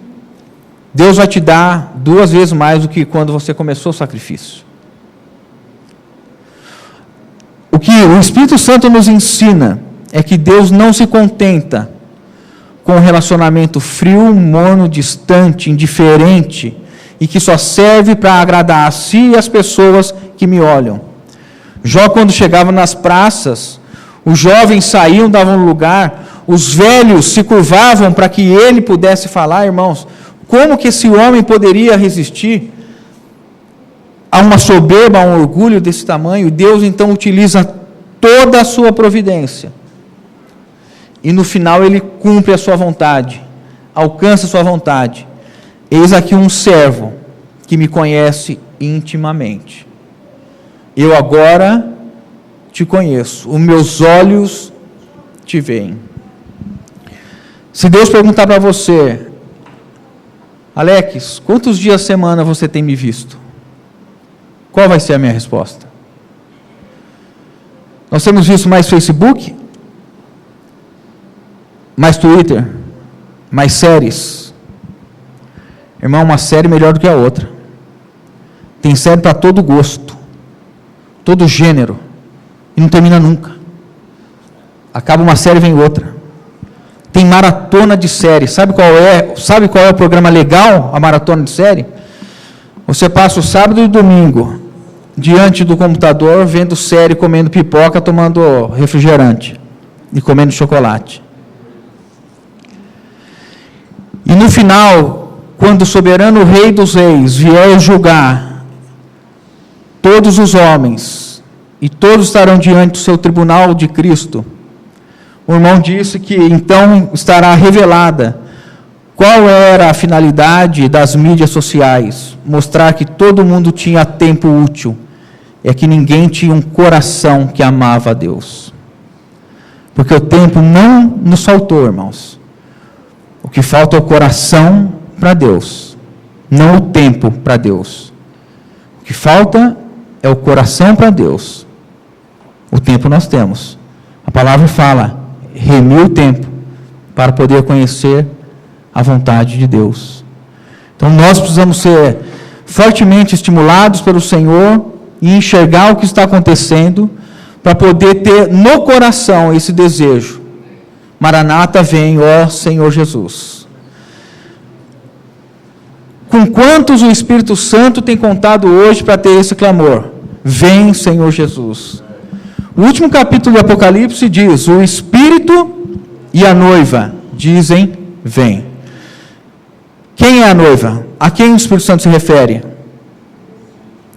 Deus vai te dar 2 vezes mais do que quando você começou o sacrifício. O que o Espírito Santo nos ensina é que Deus não se contenta com um relacionamento frio, morno, distante, indiferente, e que só serve para agradar a si e as pessoas que me olham. Jó, quando chegava nas praças, os jovens saíam, davam lugar, os velhos se curvavam para que ele pudesse falar, irmãos. Como que esse homem poderia resistir a uma soberba, a um orgulho desse tamanho? Deus então utiliza toda a sua providência. E no final ele cumpre a sua vontade, alcança a sua vontade. Eis aqui um servo que me conhece intimamente. Eu agora te conheço, os meus olhos te veem. Se Deus perguntar para você, Alex, quantos dias a semana você tem me visto? Qual vai ser a minha resposta? Nós temos visto mais Facebook? Mais Twitter? Mais séries? Irmão, uma série melhor do que a outra. Tem série para todo gosto, todo gênero, e não termina nunca. Acaba uma série, vem outra. Tem maratona de série. Sabe qual é o programa legal, a maratona de série? Você passa o sábado e o domingo diante do computador, vendo série, comendo pipoca, tomando refrigerante e comendo chocolate. E no final, quando o soberano Rei dos Reis vier julgar todos os homens, e todos estarão diante do seu tribunal de Cristo, o irmão disse que então estará revelada qual era a finalidade das mídias sociais, mostrar que todo mundo tinha tempo útil, é que ninguém tinha um coração que amava a Deus. Porque o tempo não nos faltou, irmãos. O que falta é o coração para Deus, não o tempo para Deus. O que falta é o coração para Deus. O tempo nós temos. A palavra fala, remi o tempo para poder conhecer a vontade de Deus. Então nós precisamos ser fortemente estimulados pelo Senhor e enxergar o que está acontecendo para poder ter no coração esse desejo. Maranata, vem, ó Senhor Jesus. Com quantos o Espírito Santo tem contado hoje para ter esse clamor? Vem, Senhor Jesus. O último capítulo do Apocalipse diz, o Espírito e a noiva dizem, vem. Quem é a noiva? A quem o Espírito Santo se refere?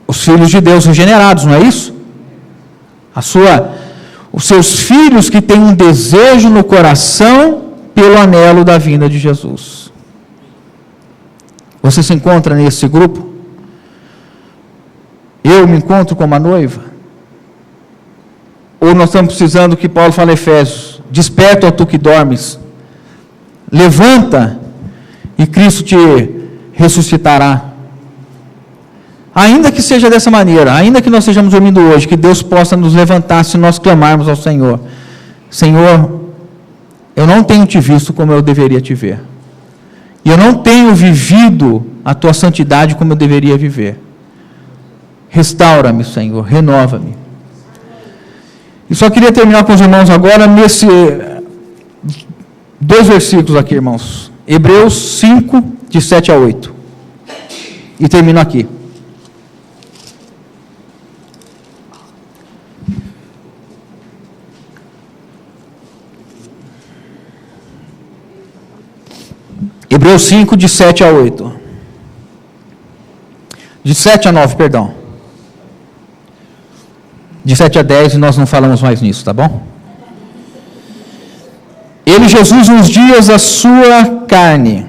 Os filhos de Deus regenerados, não é isso? Os seus filhos que têm um desejo no coração pelo anelo da vinda de Jesus. Você se encontra nesse grupo? Eu me encontro como a noiva? Ou nós estamos precisando que Paulo fala em Efésios, desperta, ó tu que dormes, levanta e Cristo te ressuscitará. Ainda que seja dessa maneira, ainda que nós estejamos dormindo hoje, que Deus possa nos levantar se nós clamarmos ao Senhor. Senhor, eu não tenho te visto como eu deveria te ver. e eu não tenho vivido a tua santidade como eu deveria viver. Restaura-me, Senhor, renova-me. E só queria terminar com os irmãos agora nesse 2 versículos aqui, irmãos. Hebreus 5, de 7 a 8. E termino aqui. Hebreus 5, de 7 a 8. De 7 a 9, perdão. De 7 a 10, e nós não falamos mais nisso, tá bom? Ele, Jesus, nos dias da sua carne,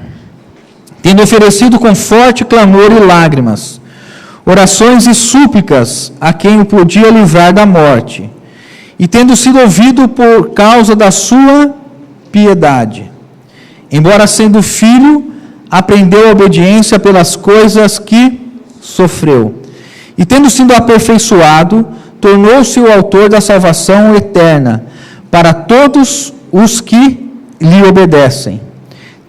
tendo oferecido com forte clamor e lágrimas, orações e súplicas a quem o podia livrar da morte, e tendo sido ouvido por causa da sua piedade, embora sendo filho, aprendeu a obediência pelas coisas que sofreu, e tendo sido aperfeiçoado, tornou-se o autor da salvação eterna para todos os que lhe obedecem,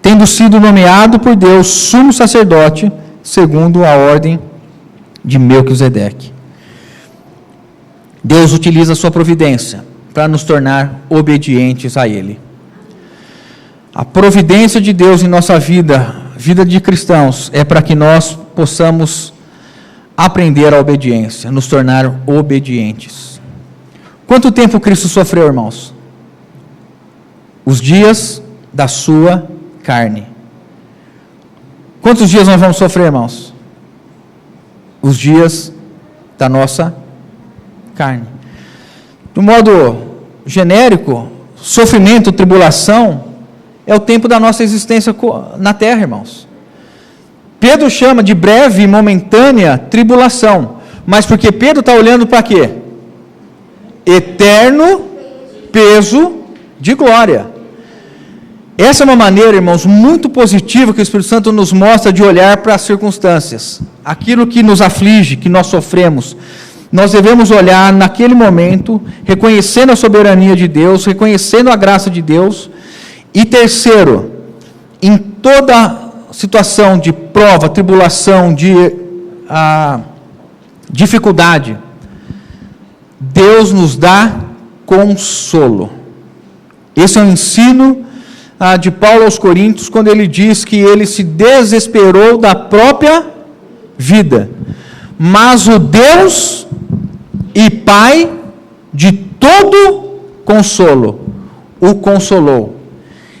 tendo sido nomeado por Deus sumo sacerdote, segundo a ordem de Melquisedeque. Deus utiliza a sua providência para nos tornar obedientes a Ele. A providência de Deus em nossa vida, vida de cristãos, é para que nós possamos aprender a obediência, nos tornar obedientes. Quanto tempo Cristo sofreu, irmãos? Os dias da sua carne. Quantos dias nós vamos sofrer, irmãos? Os dias da nossa carne. De modo genérico, sofrimento, tribulação, é o tempo da nossa existência na terra, irmãos. Pedro chama de breve e momentânea tribulação, mas porque Pedro está olhando para quê? Eterno peso de glória. Essa é uma maneira, irmãos, muito positiva que o Espírito Santo nos mostra de olhar para as circunstâncias. Aquilo que nos aflige, que nós sofremos, nós devemos olhar naquele momento, reconhecendo a soberania de Deus, reconhecendo a graça de Deus. E terceiro, em toda situação de prova, tribulação, de dificuldade, Deus nos dá consolo. Esse é o ensino de Paulo aos Coríntios, quando ele diz que ele se desesperou da própria vida, mas o Deus e Pai de todo consolo o consolou.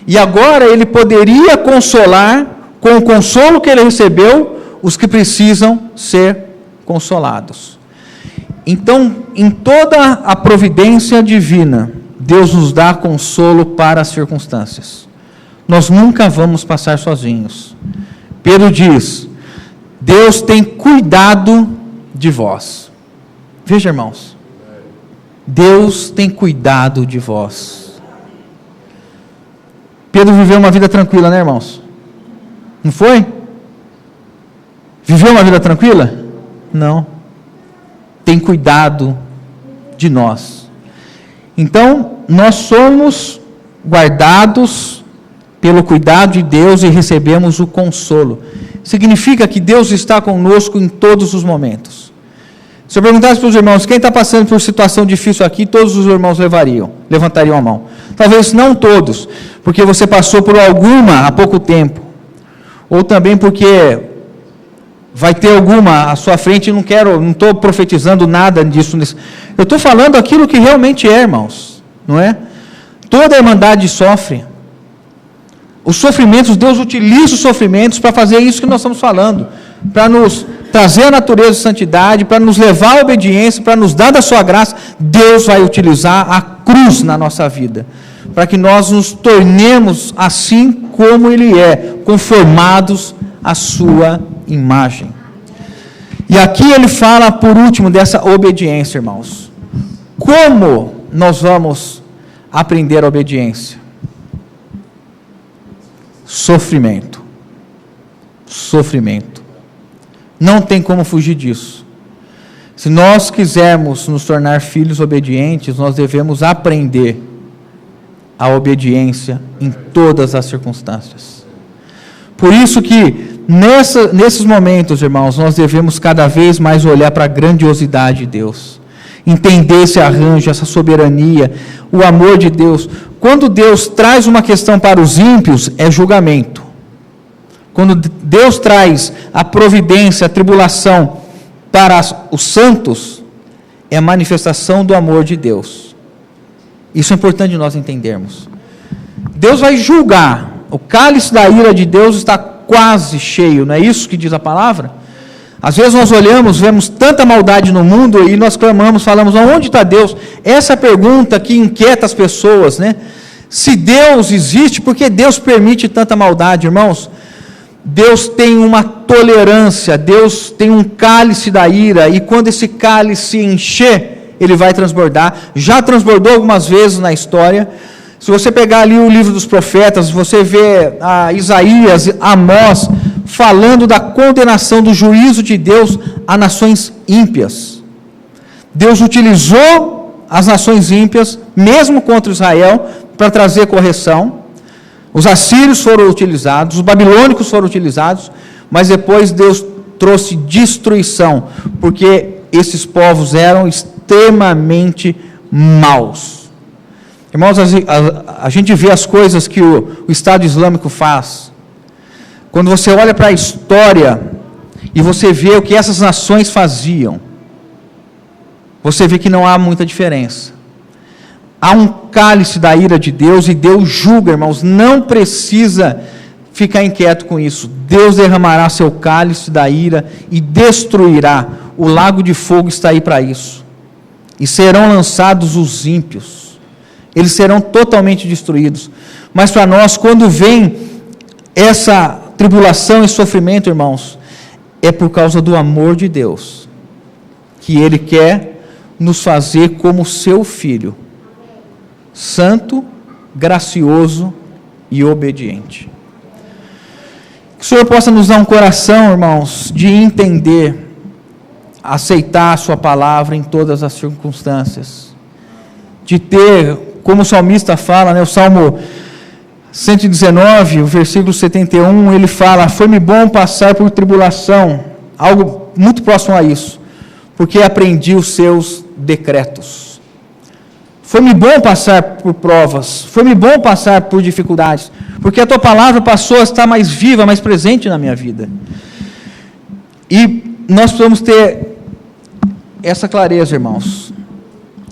E agora ele poderia consolar, com o consolo que ele recebeu, os que precisam ser consolados. Então, em toda a providência divina, Deus nos dá consolo para as circunstâncias. Nós nunca vamos passar sozinhos. Pedro diz: Deus tem cuidado de vós. Veja, irmãos, Deus tem cuidado de vós. Pedro viveu uma vida tranquila, né, irmãos? Não foi? Viveu uma vida tranquila? Não. Tem cuidado de nós. Então, nós somos guardados pelo cuidado de Deus e recebemos o consolo. Significa que Deus está conosco em todos os momentos. Se eu perguntasse para os irmãos, quem está passando por situação difícil aqui, todos os irmãos levantariam a mão. Talvez não todos, porque você passou por alguma há pouco tempo. Ou também porque vai ter alguma à sua frente, não estou profetizando nada disso. Eu estou falando aquilo que realmente é, irmãos, não é? Toda a irmandade sofre. Os sofrimentos, Deus utiliza os sofrimentos para fazer isso que nós estamos falando, para nos trazer a natureza de santidade, para nos levar à obediência, para nos dar da sua graça. Deus vai utilizar a cruz na nossa vida, para que nós nos tornemos assim como Ele é, conformados à sua imagem. E aqui ele fala, por último, dessa obediência, irmãos. Como nós vamos aprender a obediência? Sofrimento. Sofrimento. Não tem como fugir disso. Se nós quisermos nos tornar filhos obedientes, nós devemos aprender a obediência em todas as circunstâncias. Por isso que nesses momentos, irmãos, nós devemos cada vez mais olhar para a grandiosidade de Deus, entender esse arranjo, essa soberania, o amor de Deus. Quando Deus traz uma questão para os ímpios, é julgamento. Quando Deus traz a providência, a tribulação para os santos, é a manifestação do amor de Deus. Isso é importante nós entendermos. Deus vai julgar. O cálice da ira de Deus está quase cheio, não é isso que diz a palavra? Às vezes nós olhamos, vemos tanta maldade no mundo e nós clamamos, falamos, onde está Deus? Essa é a pergunta que inquieta as pessoas, né? Se Deus existe, por que Deus permite tanta maldade, irmãos? Deus tem uma tolerância, Deus tem um cálice da ira, e quando esse cálice encher, ele vai transbordar. Já transbordou algumas vezes na história. Se você pegar ali o livro dos profetas, você vê Isaías, Amós, falando da condenação do juízo de Deus a nações ímpias. Deus utilizou as nações ímpias, mesmo contra Israel, para trazer correção. Os assírios foram utilizados, os babilônicos foram utilizados, mas depois Deus trouxe destruição, porque esses povos eram extremamente maus. Irmãos, a gente vê as coisas que o Estado Islâmico faz. Quando você olha para a história e você vê o que essas nações faziam, você vê que não há muita diferença. Há um cálice da ira de Deus e Deus julga, irmãos. Não precisa ficar inquieto com isso. Deus derramará seu cálice da ira e destruirá. O lago de fogo está aí para isso. E serão lançados os ímpios. Eles serão totalmente destruídos. Mas para nós, quando vem essa tribulação e sofrimento, irmãos, é por causa do amor de Deus, que Ele quer nos fazer como seu Filho, santo, gracioso e obediente. Que o Senhor possa nos dar um coração, irmãos, de entender, aceitar a sua palavra em todas as circunstâncias, de ter, como o salmista fala, o Salmo 119, o versículo 71, ele fala, foi-me bom passar por tribulação, algo muito próximo a isso, porque aprendi os seus decretos. Foi-me bom passar por provas, foi-me bom passar por dificuldades, porque a tua palavra passou a estar mais viva, mais presente na minha vida. E nós precisamos ter essa clareza, irmãos.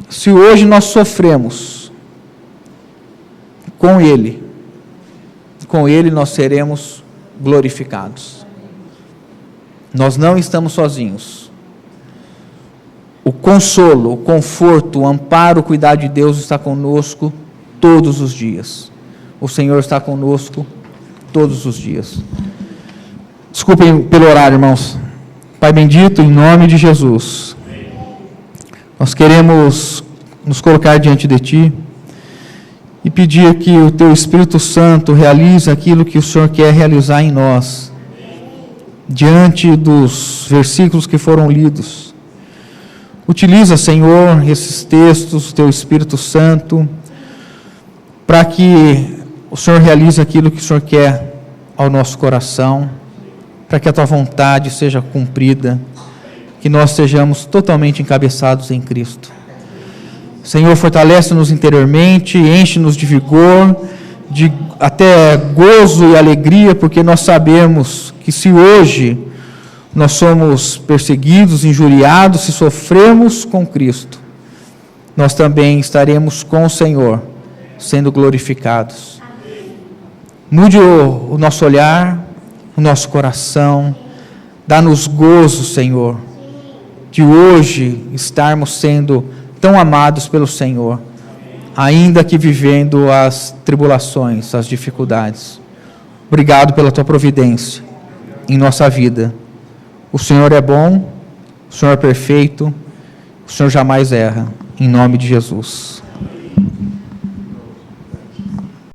Se hoje nós sofremos com Ele nós seremos glorificados. Nós não estamos sozinhos. O consolo, o conforto, o amparo, o cuidado de Deus está conosco todos os dias. O Senhor está conosco todos os dias. Desculpem pelo horário, irmãos. Pai bendito, em nome de Jesus, nós queremos nos colocar diante de Ti e pedir que o Teu Espírito Santo realize aquilo que o Senhor quer realizar em nós, diante dos versículos que foram lidos. Utiliza, Senhor, esses textos, o Teu Espírito Santo, para que o Senhor realize aquilo que o Senhor quer ao nosso coração, para que a Tua vontade seja cumprida, que nós sejamos totalmente encabeçados em Cristo. Senhor, fortalece-nos interiormente, enche-nos de vigor, de até gozo e alegria, porque nós sabemos que se hoje nós somos perseguidos, injuriados, se sofremos com Cristo, nós também estaremos com o Senhor, sendo glorificados. Mude o nosso olhar, o nosso coração, dá-nos gozo, Senhor, de hoje estarmos sendo tão amados pelo Senhor, ainda que vivendo as tribulações, as dificuldades. Obrigado pela Tua providência em nossa vida. O Senhor é bom, o Senhor é perfeito, o Senhor jamais erra. Em nome de Jesus.